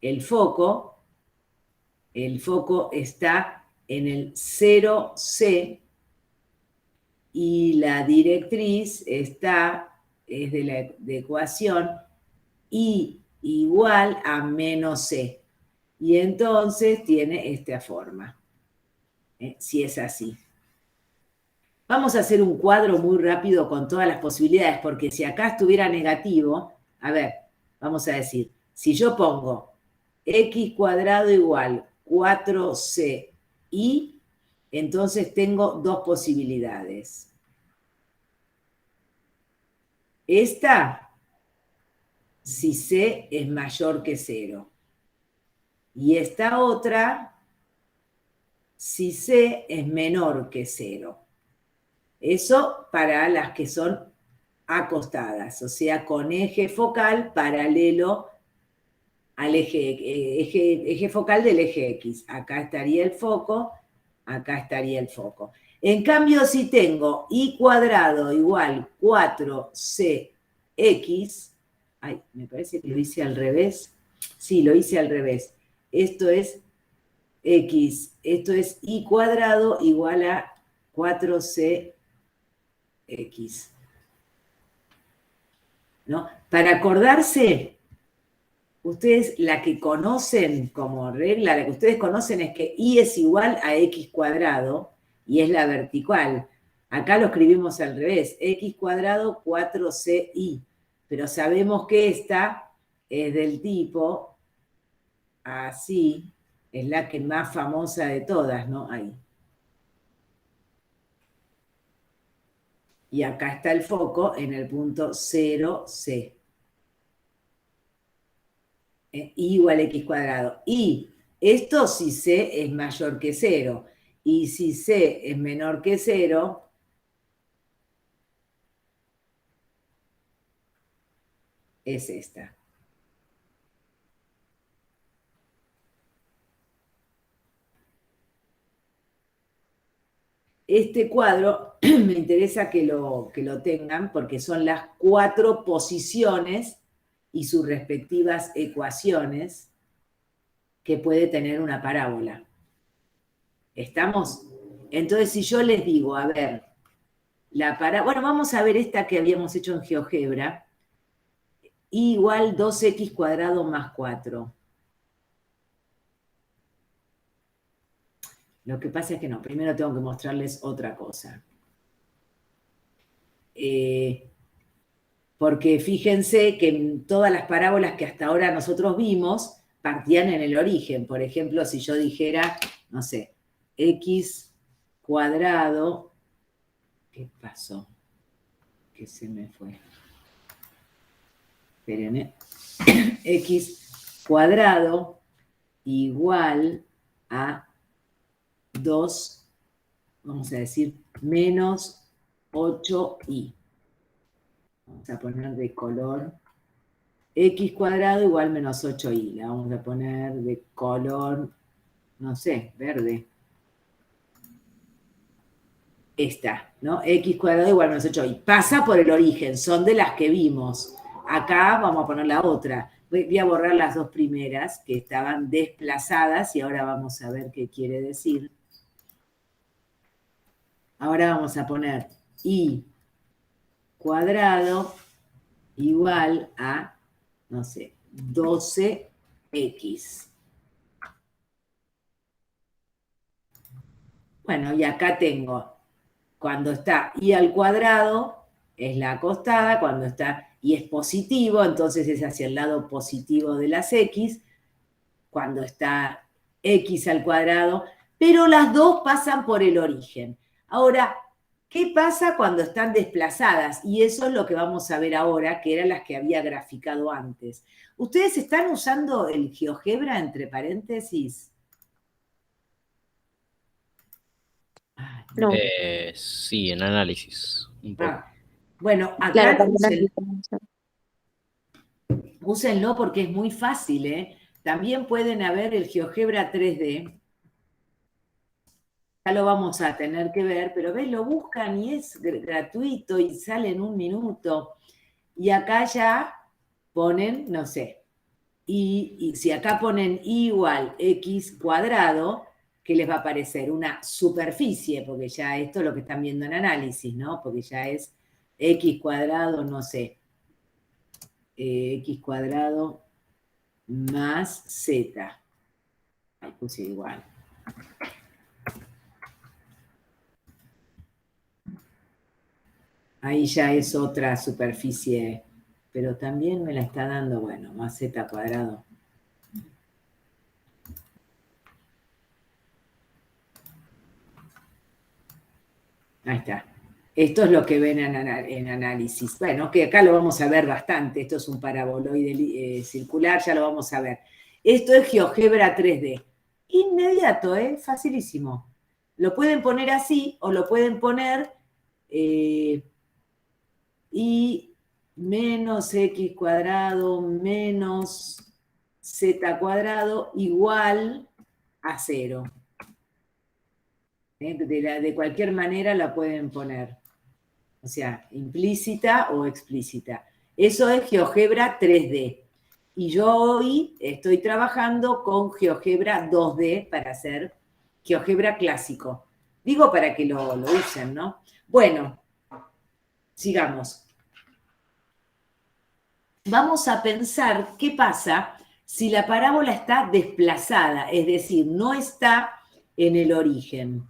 el foco está en el 0C y la directriz es de la ecuación y igual a menos C. Y entonces tiene esta forma, si es así. Vamos a hacer un cuadro muy rápido con todas las posibilidades, porque si acá estuviera negativo, a ver, vamos a decir, si yo pongo x cuadrado igual 4ci, entonces tengo dos posibilidades. Esta, si c es mayor que 0. Y esta otra, si c es menor que 0. Eso para las que son acostadas, o sea, con eje focal paralelo al eje focal del eje X. Acá estaría el foco, acá estaría el foco. En cambio, si tengo y cuadrado igual 4cx, ay, me parece que lo hice al revés. Sí, lo hice al revés. Esto es x, esto es y cuadrado igual a 4cx. ¿No? Para acordarse, ustedes la que conocen como regla, la que ustedes conocen es que y es igual a x cuadrado y es la vertical. Acá lo escribimos al revés, x cuadrado 4ci, pero sabemos que esta es del tipo así, es la que más famosa de todas, ¿no? Ahí. Y acá está el foco en el punto 0C. I igual a x cuadrado. Y esto si c es mayor que 0. Y si c es menor que 0, es esta. Este cuadro me interesa que lo tengan porque son las 4 posiciones y sus respectivas ecuaciones que puede tener una parábola. ¿Estamos? Entonces, si yo les digo, a ver, bueno, vamos a ver esta que habíamos hecho en GeoGebra, y igual 2x cuadrado más 4. Lo que pasa es que no, primero tengo que mostrarles otra cosa. Porque fíjense que en todas las parábolas que hasta ahora nosotros vimos partían en el origen. Por ejemplo, si yo dijera, no sé, x cuadrado, ¿qué pasó? Que se me fue. Esperen, x cuadrado igual a 2, vamos a decir, menos 8y. Vamos a poner de color x cuadrado igual menos 8y. La vamos a poner de color, no sé, verde. Esta, ¿no? X cuadrado igual menos 8y. Pasa por el origen, son de las que vimos. Acá vamos a poner la otra. Voy a borrar las dos primeras que estaban desplazadas y ahora vamos a ver qué quiere decir. Ahora vamos a poner y cuadrado igual a, no sé, 12x. Bueno, y acá tengo, cuando está y al cuadrado, es la acostada, cuando está y es positivo, entonces es hacia el lado positivo de las x, cuando está x al cuadrado, pero las dos pasan por el origen. Ahora, ¿qué pasa cuando están desplazadas? Y eso es lo que vamos a ver ahora, que eran las que había graficado antes. ¿Ustedes están usando el GeoGebra entre paréntesis? No. Sí, en análisis, un poco. Bueno, acá Claro, también úsenlo porque es muy fácil, ¿eh? También pueden haber el GeoGebra 3D. Ya lo vamos a tener que ver, pero ves, lo buscan y es gratuito y sale en 1 minuto. Y acá ya ponen, no sé, y si acá ponen y igual x cuadrado, ¿qué les va a aparecer? Una superficie, porque ya esto es lo que están viendo en análisis, ¿no? Porque ya es x cuadrado, no sé, x cuadrado más z. Ahí puse igual. Ahí ya es otra superficie, pero también me la está dando, bueno, más z cuadrado. Ahí está. Esto es lo que ven en análisis. Bueno, que acá lo vamos a ver bastante. Esto es un paraboloide circular, ya lo vamos a ver. Esto es GeoGebra 3D. Inmediato, ¿eh? Facilísimo. Lo pueden poner así o lo pueden poner y menos x cuadrado menos z cuadrado igual a 0. De cualquier manera la pueden poner. O sea, implícita o explícita. Eso es GeoGebra 3D. Y yo hoy estoy trabajando con GeoGebra 2D para hacer GeoGebra clásico. Digo para que lo usen, ¿no? Bueno, sigamos. Vamos a pensar qué pasa si la parábola está desplazada, es decir, no está en el origen,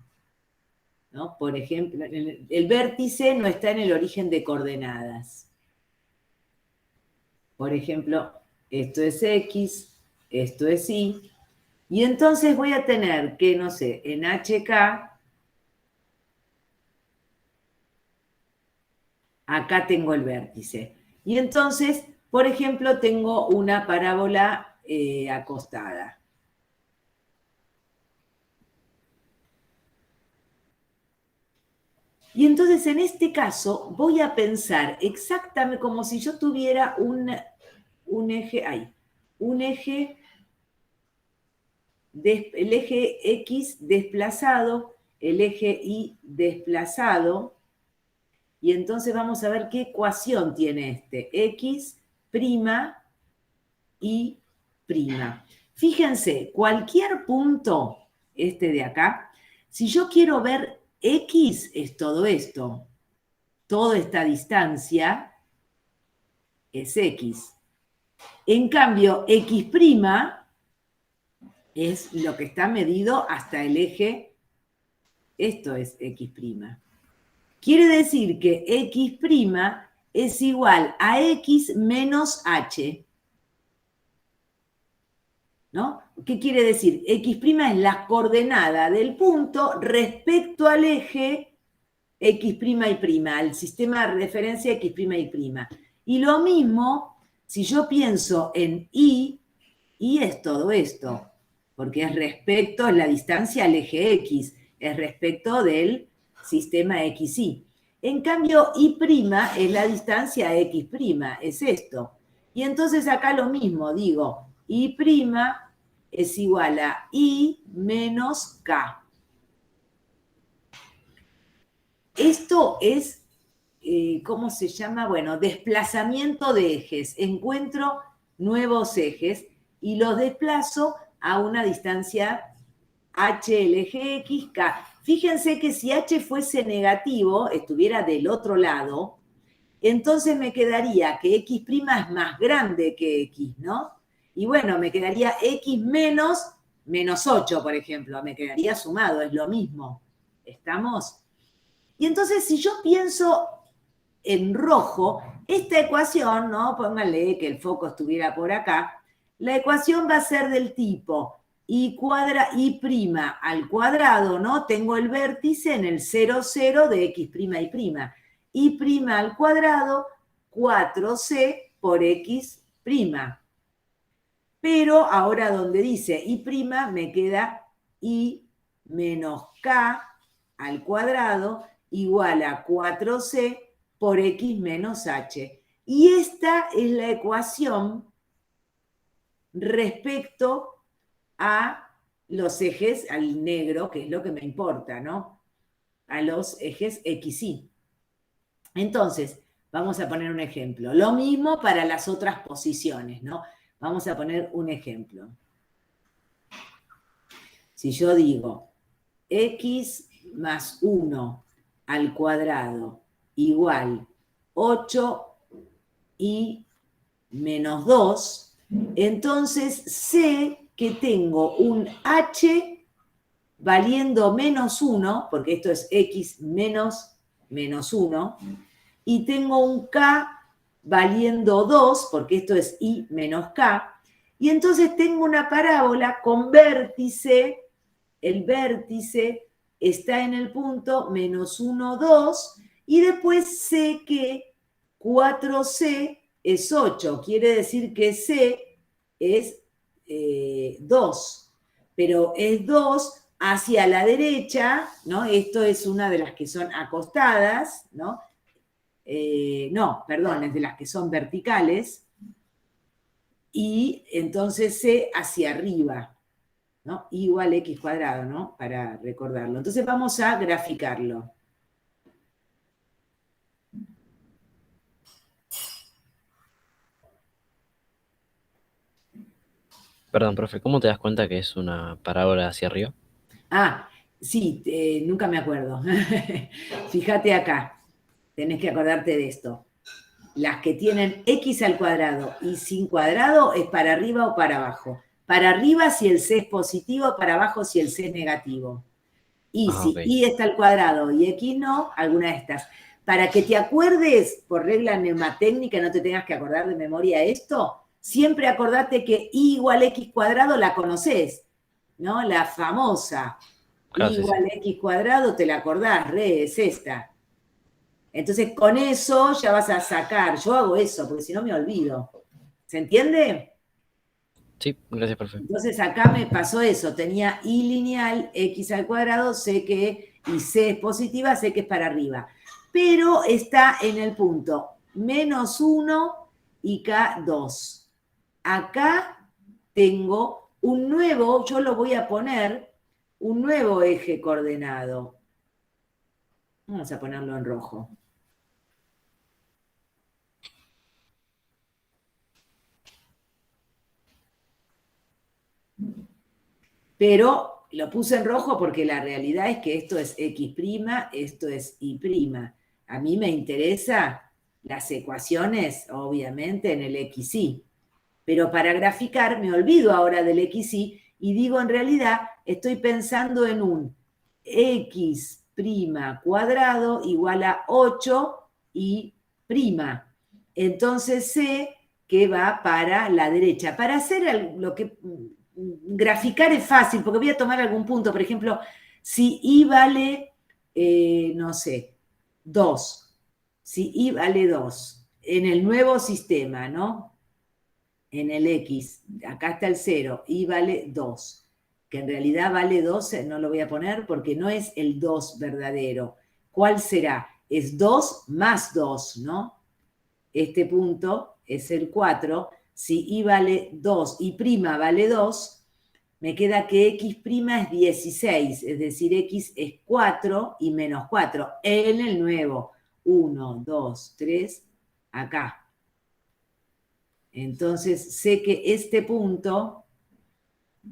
¿no? Por ejemplo, el vértice no está en el origen de coordenadas. Por ejemplo, esto es X, esto es Y, y entonces voy a tener que, no sé, en HK, acá tengo el vértice. Y entonces, por ejemplo, tengo una parábola acostada. Y entonces, en este caso, voy a pensar exactamente como si yo tuviera un eje, el eje X desplazado, el eje Y desplazado, y entonces vamos a ver qué ecuación tiene este, X', Y'. Fíjense, cualquier punto, este de acá, si yo quiero ver X, es todo esto. Toda esta distancia es X. En cambio, X' es lo que está medido hasta el eje, esto es X'. Quiere decir que X' es igual a X menos H. ¿No? ¿Qué quiere decir? X' es la coordenada del punto respecto al eje X' y', al sistema de referencia X' y'. Y lo mismo, si yo pienso en Y es todo esto, porque es respecto, es la distancia al eje X, es respecto del sistema XY. En cambio, Y' es la distancia a X', es esto. Y entonces acá lo mismo, digo, Y' es igual a I menos K. Esto es, ¿cómo se llama? Bueno, desplazamiento de ejes. Encuentro nuevos ejes y los desplazo a una distancia H, el eje X, K. Fíjense que si H fuese negativo, estuviera del otro lado, entonces me quedaría que X' es más grande que X, ¿no? Y bueno, me quedaría X menos 8, por ejemplo. Me quedaría sumado, es lo mismo. ¿Estamos? Y entonces, si yo pienso en rojo, esta ecuación, ¿no? Pónganle que el foco estuviera por acá. La ecuación va a ser del tipo Y' al cuadrado, ¿no? Tengo el vértice en el 0, 0 de X' y'. Y' al cuadrado, 4C por X'. Pero ahora donde dice Y' me queda Y menos K al cuadrado igual a 4C por X menos H. Y esta es la ecuación respecto a los ejes, al negro, que es lo que me importa, ¿no? A los ejes XY. Entonces, vamos a poner un ejemplo. Lo mismo para las otras posiciones, ¿no? Vamos a poner un ejemplo. Si yo digo X más 1 al cuadrado igual 8y menos 2, entonces sé que tengo un H valiendo menos 1, porque esto es X menos 1, y tengo un K valiendo 2, porque esto es Y menos K, y entonces tengo una parábola con vértice, el vértice está en el punto menos 1, 2, y después sé que 4C es 8, quiere decir que C es 2, pero es 2 hacia la derecha, ¿no? Esto es una de las que son acostadas, ¿no? No, perdón, es de las que son verticales, y entonces C hacia arriba, ¿no? I igual a X cuadrado, ¿no? Para recordarlo. Entonces vamos a graficarlo. Perdón, profe, ¿cómo te das cuenta que es una parábola hacia arriba? Ah, sí, nunca me acuerdo. Fíjate acá, tenés que acordarte de esto. Las que tienen X al cuadrado y sin cuadrado es para arriba o para abajo. Para arriba si el C es positivo, para abajo si el C es negativo. Y si Ok. Y está al cuadrado y X no, alguna de estas. Para que te acuerdes, por regla mnemotécnica, no te tengas que acordar de memoria esto, siempre acordate que Y igual a X cuadrado la conoces, ¿no? La famosa. Claro, Y sí, sí. igual a X cuadrado, te la acordás, es esta. Entonces, con eso ya vas a sacar. Yo hago eso, porque si no me olvido. ¿Se entiende? Sí, gracias, profe. Entonces acá me pasó eso, tenía Y lineal, X al cuadrado, sé que, y C es positiva, sé que es para arriba. Pero está en el punto menos 1 y K 2. Acá tengo un nuevo, yo lo voy a poner, un nuevo eje coordenado. Vamos a ponerlo en rojo. Pero lo puse en rojo porque la realidad es que esto es X', esto es Y'. A mí me interesan las ecuaciones, obviamente, en el XY. Pero para graficar me olvido ahora del XY y digo, en realidad, estoy pensando en un X' cuadrado igual a 8 y prima. Entonces sé que va para la derecha. Para hacer lo que graficar es fácil, porque voy a tomar algún punto. Por ejemplo, si Y vale, no sé, 2. Si Y vale 2 en el nuevo sistema, ¿no? En el X, acá está el 0, Y vale 2. Que en realidad vale 2, no lo voy a poner porque no es el 2 verdadero. ¿Cuál será? Es 2 más 2, ¿no? Este punto es el 4. Si Y vale 2 y prima vale 2, me queda que X' es 16, es decir, X es 4 y menos 4 en el nuevo. 1, 2, 3, acá. Entonces sé que este punto,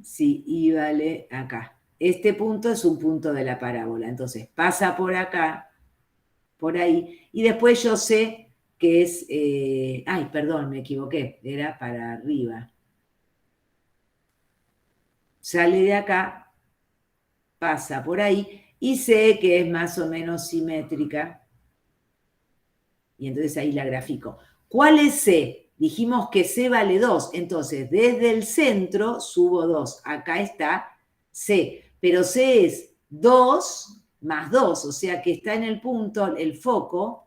si Y vale acá, este punto es un punto de la parábola. Entonces pasa por acá, por ahí, y después yo sé que es, ay, perdón, me equivoqué, era para arriba. Sale de acá, pasa por ahí, y sé que es más o menos simétrica, y entonces ahí la grafico. ¿Cuál es C? Dijimos que C vale 2, entonces desde el centro subo 2, acá está C, pero C es 2 más 2, o sea que está en el punto, el foco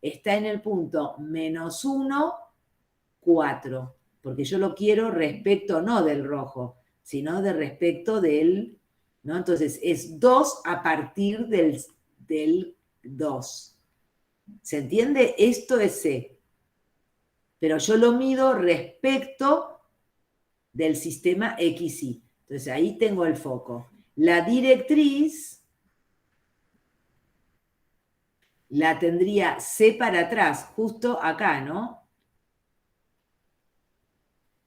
está en el punto menos 1, 4, porque yo lo quiero respecto no del rojo, sino de respecto del, ¿no? Entonces es 2 a partir del 2. ¿Se entiende? Esto es C. Pero yo lo mido respecto del sistema XY. Entonces ahí tengo el foco. La directriz la tendría C para atrás, justo acá, ¿no?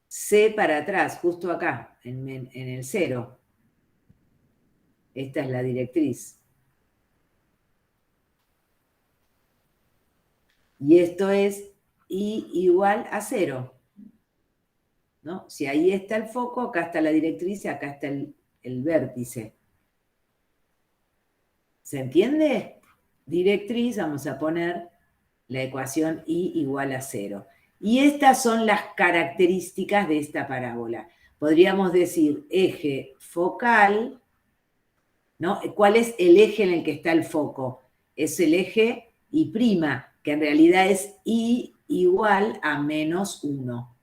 C para atrás, justo acá, en el 0. Esta es la directriz. Y esto es I igual a 0. ¿No? Si ahí está el foco, acá está la directriz y acá está el vértice. ¿Se entiende? Directriz, vamos a poner la ecuación I igual a 0. Y estas son las características de esta parábola. Podríamos decir eje focal, ¿no? ¿Cuál es el eje en el que está el foco? Es el eje I', que en realidad es I igual a menos 1.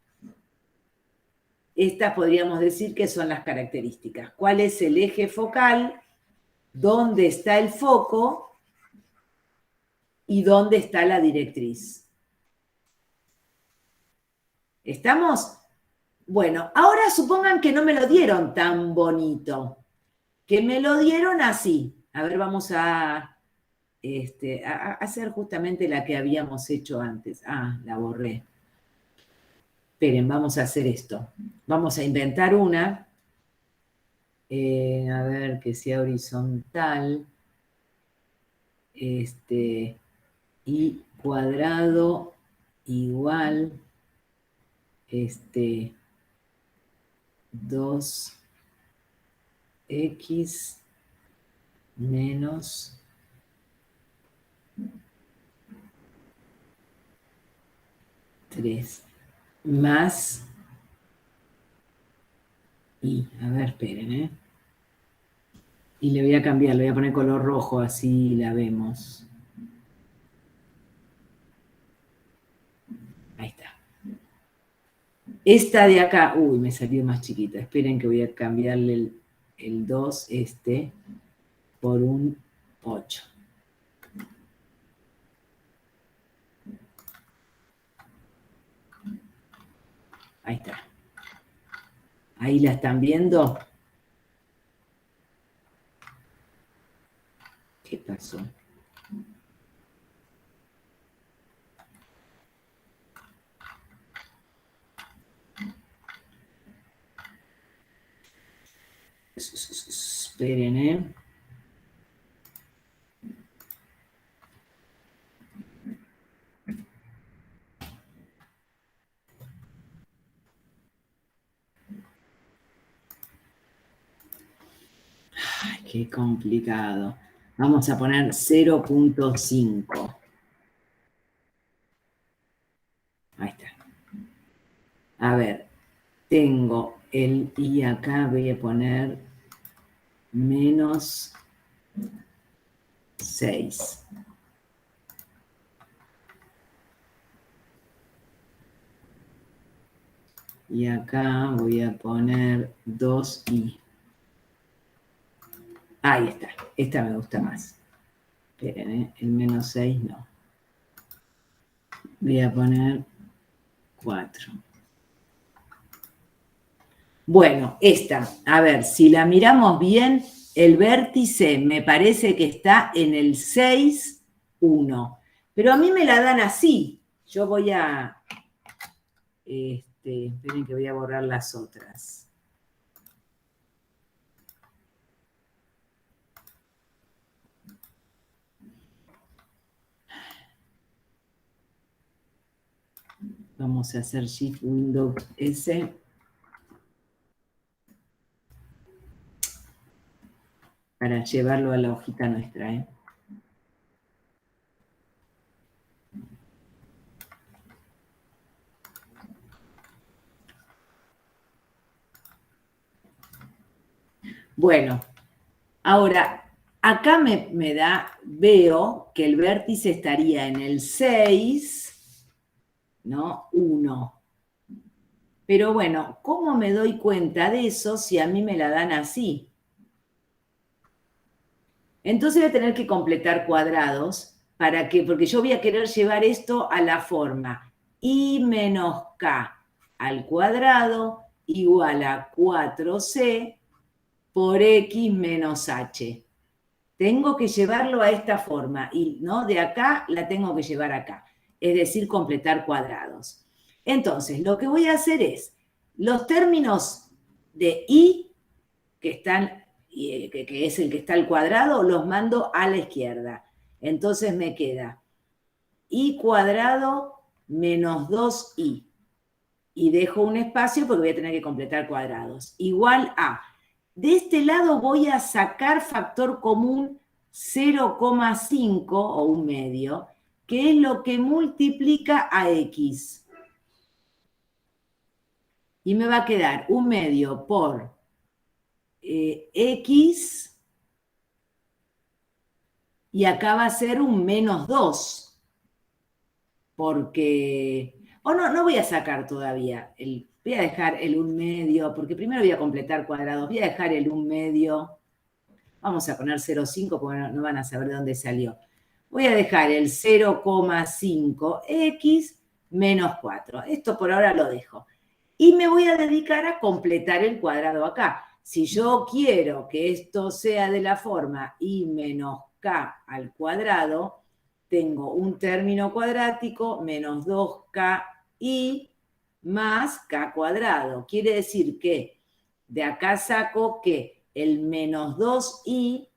Estas podríamos decir que son las características. ¿Cuál es el eje focal? ¿Dónde está el foco? ¿Y dónde está la directriz? ¿Estamos? Bueno, ahora supongan que no me lo dieron tan bonito, que me lo dieron así. A ver, vamos a hacer justamente la que habíamos hecho antes. Ah, la borré. Esperen, vamos a hacer esto. Vamos a inventar una. A ver, que sea horizontal. Y cuadrado igual 2x menos 3 más y, a ver, esperen, y le voy a cambiar, le voy a poner color rojo, así la vemos. Ahí está. Esta de acá, uy, me salió más chiquita. Esperen que voy a cambiarle el 2 por un 8. Ahí está. Ahí la están viendo. ¿Qué pasó? Esperen, qué complicado. Vamos a poner 0.5. Ahí está. A ver, tengo el I acá, voy a poner menos 6. Y acá voy a poner 2i. Ahí está, esta me gusta más. Esperen, el menos 6 no. Voy a poner 4. Bueno, esta, a ver, si la miramos bien, el vértice me parece que está en el 6, 1. Pero a mí me la dan así. Yo voy a... esperen que voy a borrar las otras. Vamos a hacer Shift Windows S. Para llevarlo a la hojita nuestra, ¿eh? Bueno, ahora, acá me da, veo que el vértice estaría en el 6, ¿no? 1. Pero bueno, ¿cómo me doy cuenta de eso si a mí me la dan así? Entonces voy a tener que completar cuadrados, ¿para qué? Porque yo voy a querer llevar esto a la forma I menos K al cuadrado igual a 4C por X menos H. Tengo que llevarlo a esta forma, y ¿no? De acá la tengo que llevar acá, es decir, completar cuadrados. Entonces, lo que voy a hacer es, los términos de I, que están, que es el que está al cuadrado, los mando a la izquierda. Entonces me queda I cuadrado menos 2I. Y dejo un espacio porque voy a tener que completar cuadrados. Igual a... De este lado voy a sacar factor común 0,5 o un medio, que es lo que multiplica a X. Y me va a quedar un medio por X, y acá va a ser un menos 2, porque... O no, no voy a sacar todavía, voy a dejar el 1 medio, porque primero voy a completar cuadrados, voy a dejar el 1 medio, vamos a poner 0,5 porque no van a saber de dónde salió. Voy a dejar el 0,5x menos 4. Esto por ahora lo dejo. Y me voy a dedicar a completar el cuadrado acá. Si yo quiero que esto sea de la forma i menos k al cuadrado, tengo un término cuadrático menos 2ki más k cuadrado. Quiere decir que de acá saco que el menos 2i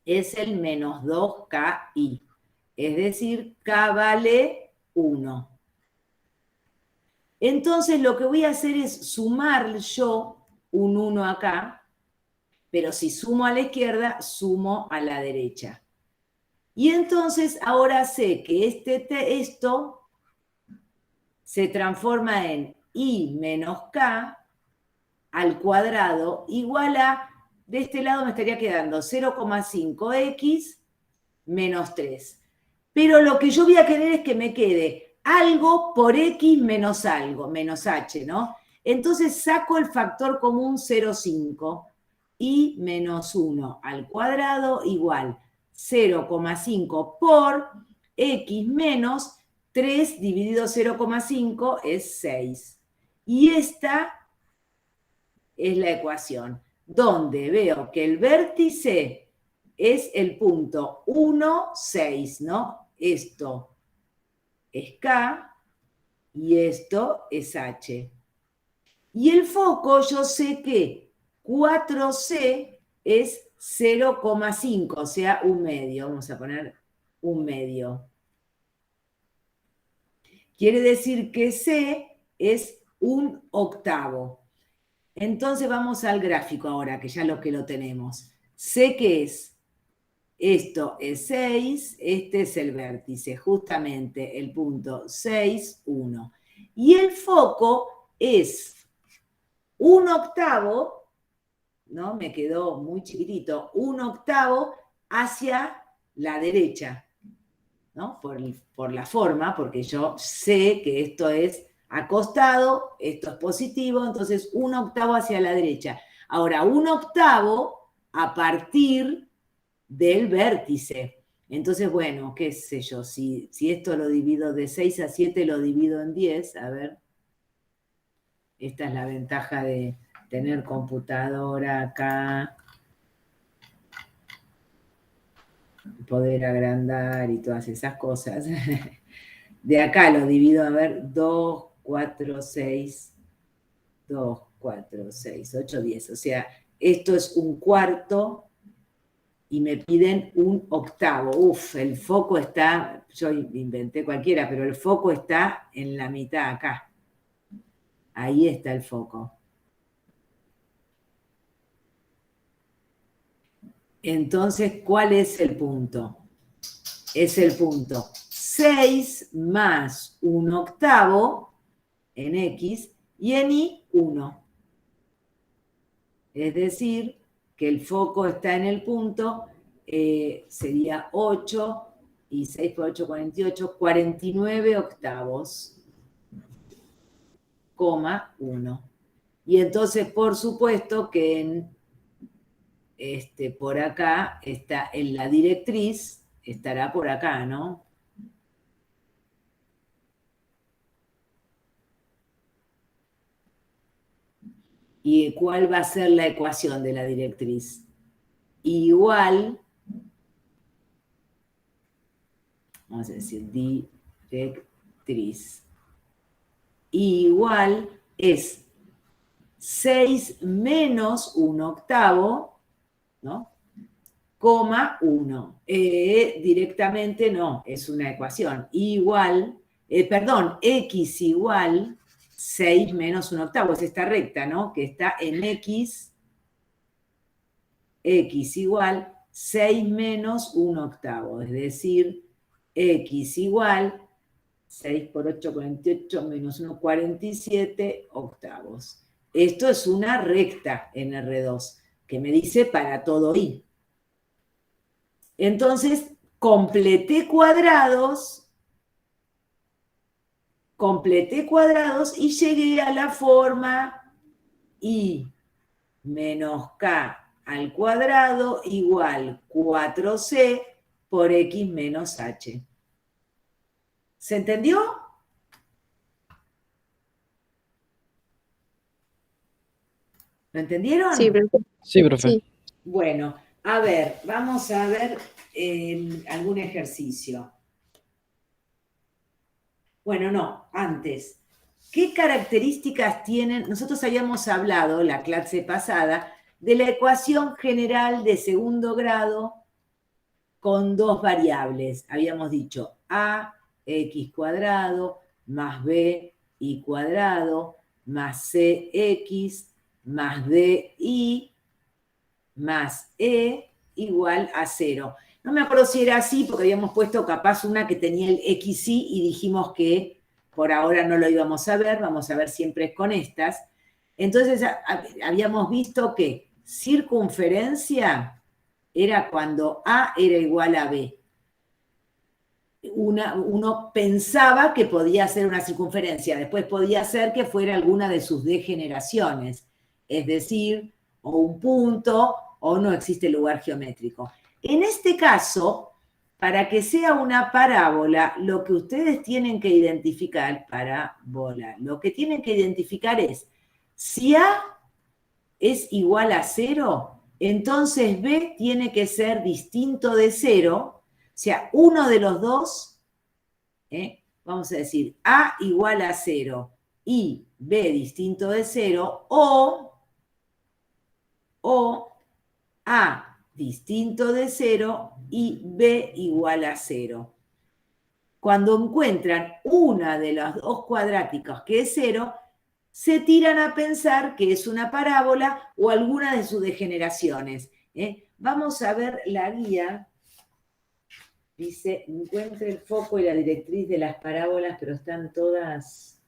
es el menos 2ki. Es decir, k vale 1. Entonces lo que voy a hacer es sumar yo un 1 acá, pero si sumo a la izquierda, sumo a la derecha. Y entonces ahora sé que esto se transforma en i menos k al cuadrado igual a, de este lado me estaría quedando 0,5x menos 3. Pero lo que yo voy a querer es que me quede algo por x menos algo, menos h, ¿no? Entonces saco el factor común 0,5 y menos 1 al cuadrado igual 0,5 por x menos 3 dividido 0,5 es 6. Y esta es la ecuación, donde veo que el vértice es el punto 1, 6, ¿no? Esto es K y esto es H. Y el foco, yo sé que 4C es 0,5, o sea, un medio. Vamos a poner un medio. Quiere decir que C es un octavo. Entonces vamos al gráfico ahora, que ya lo tenemos. sé que esto es 6, este es el vértice, justamente el punto 6, 1. Y el foco es 1/8, ¿no? Me quedó muy chiquitito, 1/8 hacia la derecha, ¿no? Por la forma, porque yo sé que esto es acostado, esto es positivo, entonces 1/8 hacia la derecha. Ahora, 1/8 a partir del vértice. Entonces, bueno, qué sé yo, si esto lo divido de 6 a 7, lo divido en 10, a ver. Esta es la ventaja de tener computadora acá, poder agrandar y todas esas cosas. De acá lo divido, a ver, 2, 4, 6, 2, 4, 6, 8, 10. O sea, esto es 1/4 y me piden 1/8. Uf, el foco está, yo inventé cualquiera, pero el foco está en la mitad acá. Ahí está el foco. Entonces, ¿cuál es el punto? Es el punto 6 más 1/8 en X y en Y 1. Es decir, que el foco está en el punto, sería 8 y 6 por 8, 48, 49/8, 1. Y entonces, por supuesto que por acá está en la directriz, estará por acá, ¿no? ¿Y cuál va a ser la ecuación de la directriz? Igual, vamos a decir, directriz, igual es 6 menos 1/8, ¿no? 1. Directamente no, es una ecuación. Igual, X igual 6 menos 1/8, es esta recta, ¿no? Que está en X igual 6 menos 1/8, es decir, X igual 6 por 8, 48, menos 1, 47/8. Esto es una recta en R2, que me dice para todo Y. Entonces, completé cuadrados y llegué a la forma Y menos K al cuadrado igual 4C por X menos H. ¿Se entendió? ¿Lo entendieron? Sí, profe. Sí, profe. Sí. Bueno, a ver, vamos a ver algún ejercicio. Bueno, no, antes. ¿Qué características tienen? Nosotros habíamos hablado la clase pasada de la ecuación general de segundo grado con dos variables. Habíamos dicho ax² más bi² más cx más di más e igual a 0. No me acuerdo si era así, porque habíamos puesto capaz una que tenía el xy y dijimos que por ahora no lo íbamos a ver, vamos a ver siempre con estas. Entonces habíamos visto que circunferencia era cuando a era igual a b. Uno pensaba que podía ser una circunferencia, después podía ser que fuera alguna de sus degeneraciones, es decir, o un punto o no existe lugar geométrico. En este caso, para que sea una parábola, lo que ustedes tienen que identificar, lo que tienen que identificar es, si A es igual a 0, entonces B tiene que ser distinto de 0, o sea, uno de los dos, vamos a decir, A igual a 0 y B distinto de 0, o A distinto de 0 y B igual a 0. Cuando encuentran una de las dos cuadráticas que es 0, se tiran a pensar que es una parábola o alguna de sus degeneraciones. vamos a ver la guía. Dice, encuentre el foco y la directriz de las parábolas, pero están todas...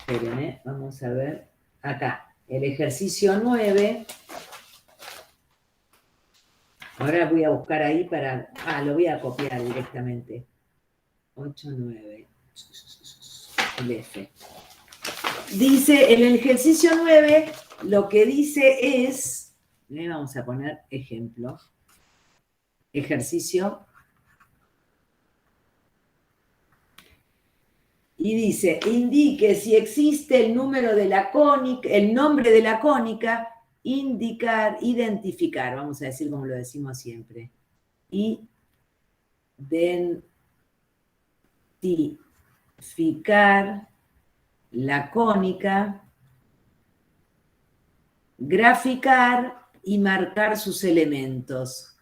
Esperen, vamos a ver. Acá, el ejercicio 9. Ahora voy a buscar ahí para... lo voy a copiar directamente. 8, 9. El F. Dice, en el ejercicio 9, lo que dice es... vamos a poner ejemplo. Ejercicio. Y dice, indique si existe el número de la cónica, el nombre de la cónica, indicar, identificar, vamos a decir como lo decimos siempre. Identificar la cónica, graficar y marcar sus elementos.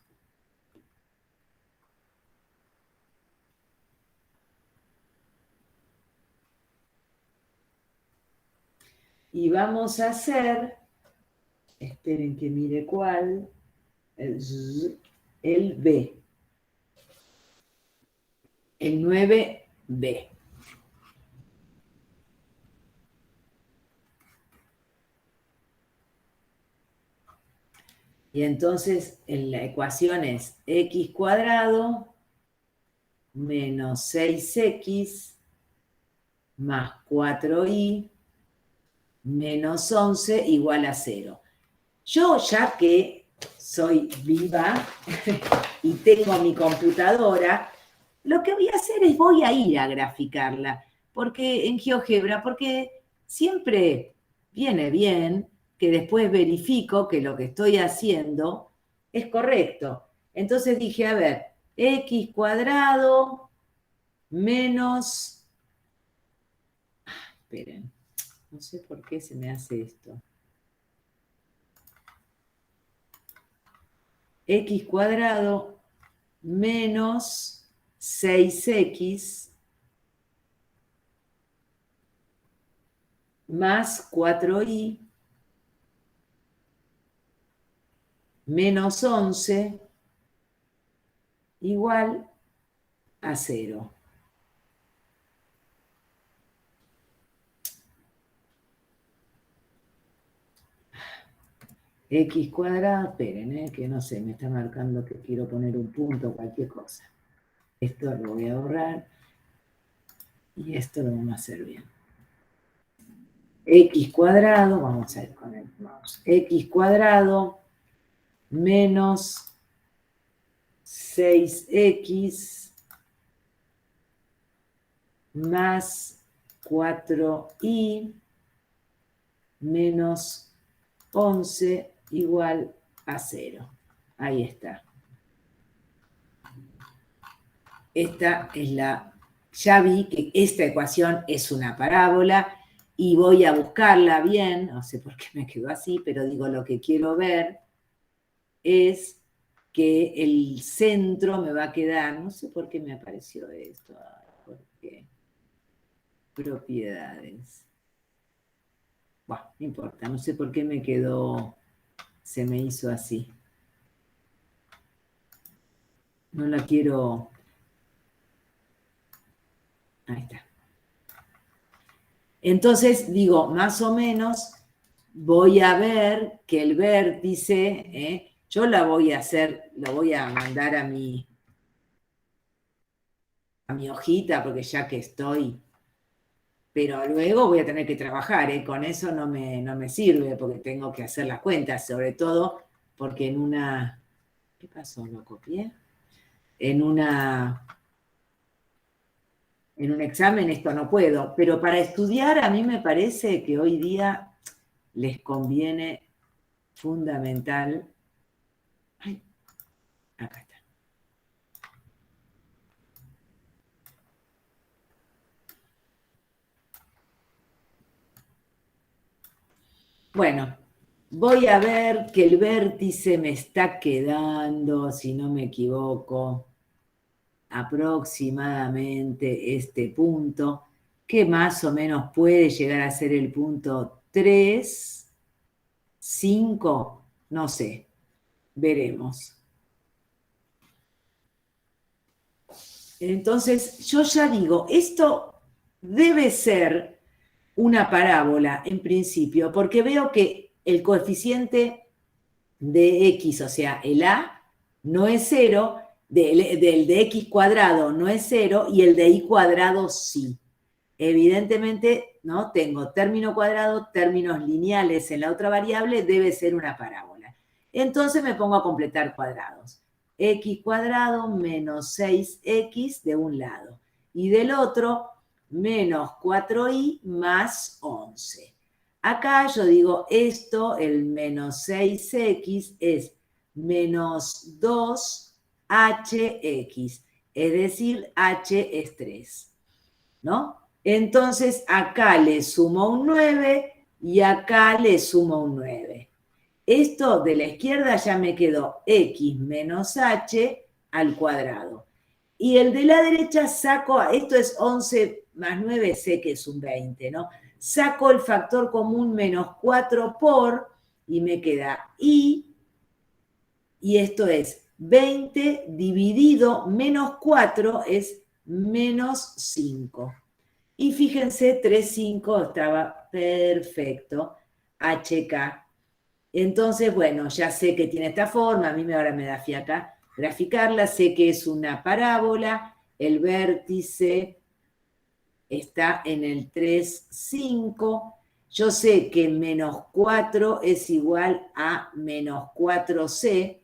Y vamos a hacer, esperen que mire cuál, el B. El 9B. Y entonces en la ecuación es x cuadrado menos 6x más 4y menos 11 igual a 0. Yo, ya que soy viva y tengo mi computadora, lo que voy a hacer es voy a ir a graficarla en GeoGebra, porque siempre viene bien que después verifico que lo que estoy haciendo es correcto. Entonces dije, a ver, x cuadrado menos... esperen, no sé por qué se me hace esto. X cuadrado menos 6x más 4y menos 11 igual a 0. X cuadrado, esperen, que no sé, me está marcando que quiero poner un punto o cualquier cosa. Esto lo voy a borrar y esto lo vamos a hacer bien. X cuadrado, vamos a ir con el mouse, X cuadrado menos 6x más 4y menos 11 igual a 0. Ahí está. Esta es la... Ya vi que esta ecuación es una parábola y voy a buscarla bien, no sé por qué me quedó así, pero digo, lo que quiero ver es que el centro me va a quedar, no sé por qué me apareció esto, porque propiedades. Bueno, no importa, no sé por qué me quedó, se me hizo así. No la quiero... Ahí está. Entonces, digo, más o menos voy a ver que el vértice, yo la voy a hacer, lo voy a mandar a mi hojita, porque ya que estoy, pero luego voy a tener que trabajar, con eso no me sirve, porque tengo que hacer las cuentas, sobre todo porque en una... ¿Qué pasó? ¿Lo copié? En un examen esto no puedo, pero para estudiar a mí me parece que hoy día les conviene fundamental. Ay, acá está. Bueno, voy a ver que el vértice me está quedando, si no me equivoco, aproximadamente este punto, que más o menos puede llegar a ser el punto 3, 5, no sé. veremos. Entonces, yo ya digo, esto debe ser una parábola en principio, porque veo que el coeficiente de x, o sea, el a, no es 0, del de x cuadrado no es 0, y el de y cuadrado sí. Evidentemente, ¿no? Tengo término cuadrado, términos lineales en la otra variable, debe ser una parábola. Entonces me pongo a completar cuadrados. X cuadrado menos 6x de un lado. Y del otro, menos 4y más 11. Acá yo digo esto, el menos 6x es menos 2hx. Es decir, h es 3. ¿No? Entonces acá le sumo un 9 y acá le sumo un 9. Esto de la izquierda ya me quedó x menos h al cuadrado. Y el de la derecha saco, esto es 11 más 9, sé que es un 20, ¿no? Saco el factor común menos 4 por, y me queda y esto es 20 dividido menos 4 es menos 5. Y fíjense, 3, 5 estaba perfecto, HK. Entonces, bueno, ya sé que tiene esta forma, a mí ahora me da fiaca graficarla, sé que es una parábola, el vértice está en el 3, 5. Yo sé que menos 4 es igual a menos 4c,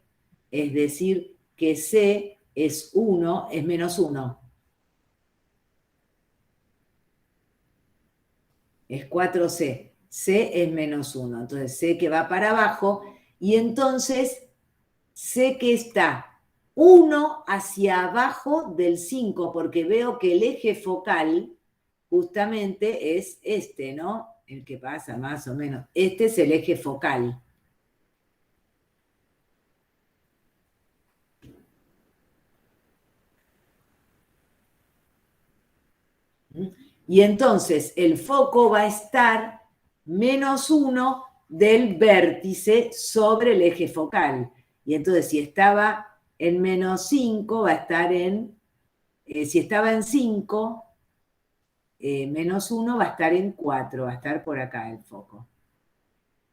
es decir, que c es 1, es menos 1. Es 4c. C es menos 1. Entonces, C que va para abajo. Y entonces, sé que está 1 hacia abajo del 5, porque veo que el eje focal justamente es este, ¿no? El que pasa más o menos. Este es el eje focal. Y entonces el foco va a estar menos 1 del vértice sobre el eje focal. Y entonces si estaba en menos 5, va a estar en, si estaba en 5, menos 1 va a estar en 4, va a estar por acá el foco.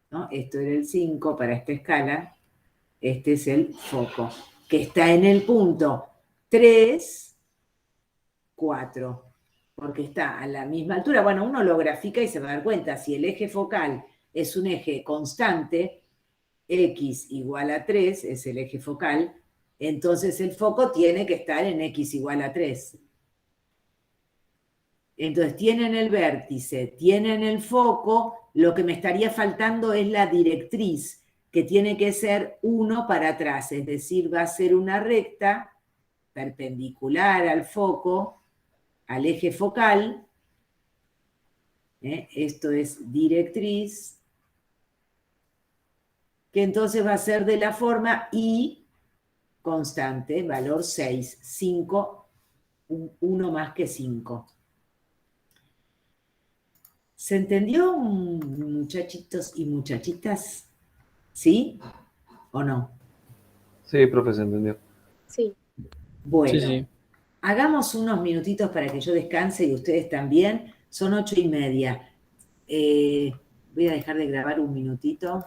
¿No? Esto era el 5 para esta escala, este es el foco, que está en el punto 3, 4. Porque está a la misma altura. Bueno, uno lo grafica y se va a dar cuenta, si el eje focal es un eje constante, x igual a 3 es el eje focal, entonces el foco tiene que estar en x igual a 3. Entonces tienen el vértice, tienen el foco, lo que me estaría faltando es la directriz, que tiene que ser 1 para atrás, es decir, va a ser una recta perpendicular al foco, al eje focal. Esto es directriz, que entonces va a ser de la forma y constante, valor 6, 5, 1 más que 5. ¿Se entendió, muchachitos y muchachitas? ¿Sí o no? Sí, profe, se entendió. Sí. Bueno, Sí, sí. hagamos unos minutitos para que yo descanse y ustedes también. Son 8:30. Voy a dejar de grabar un minutito.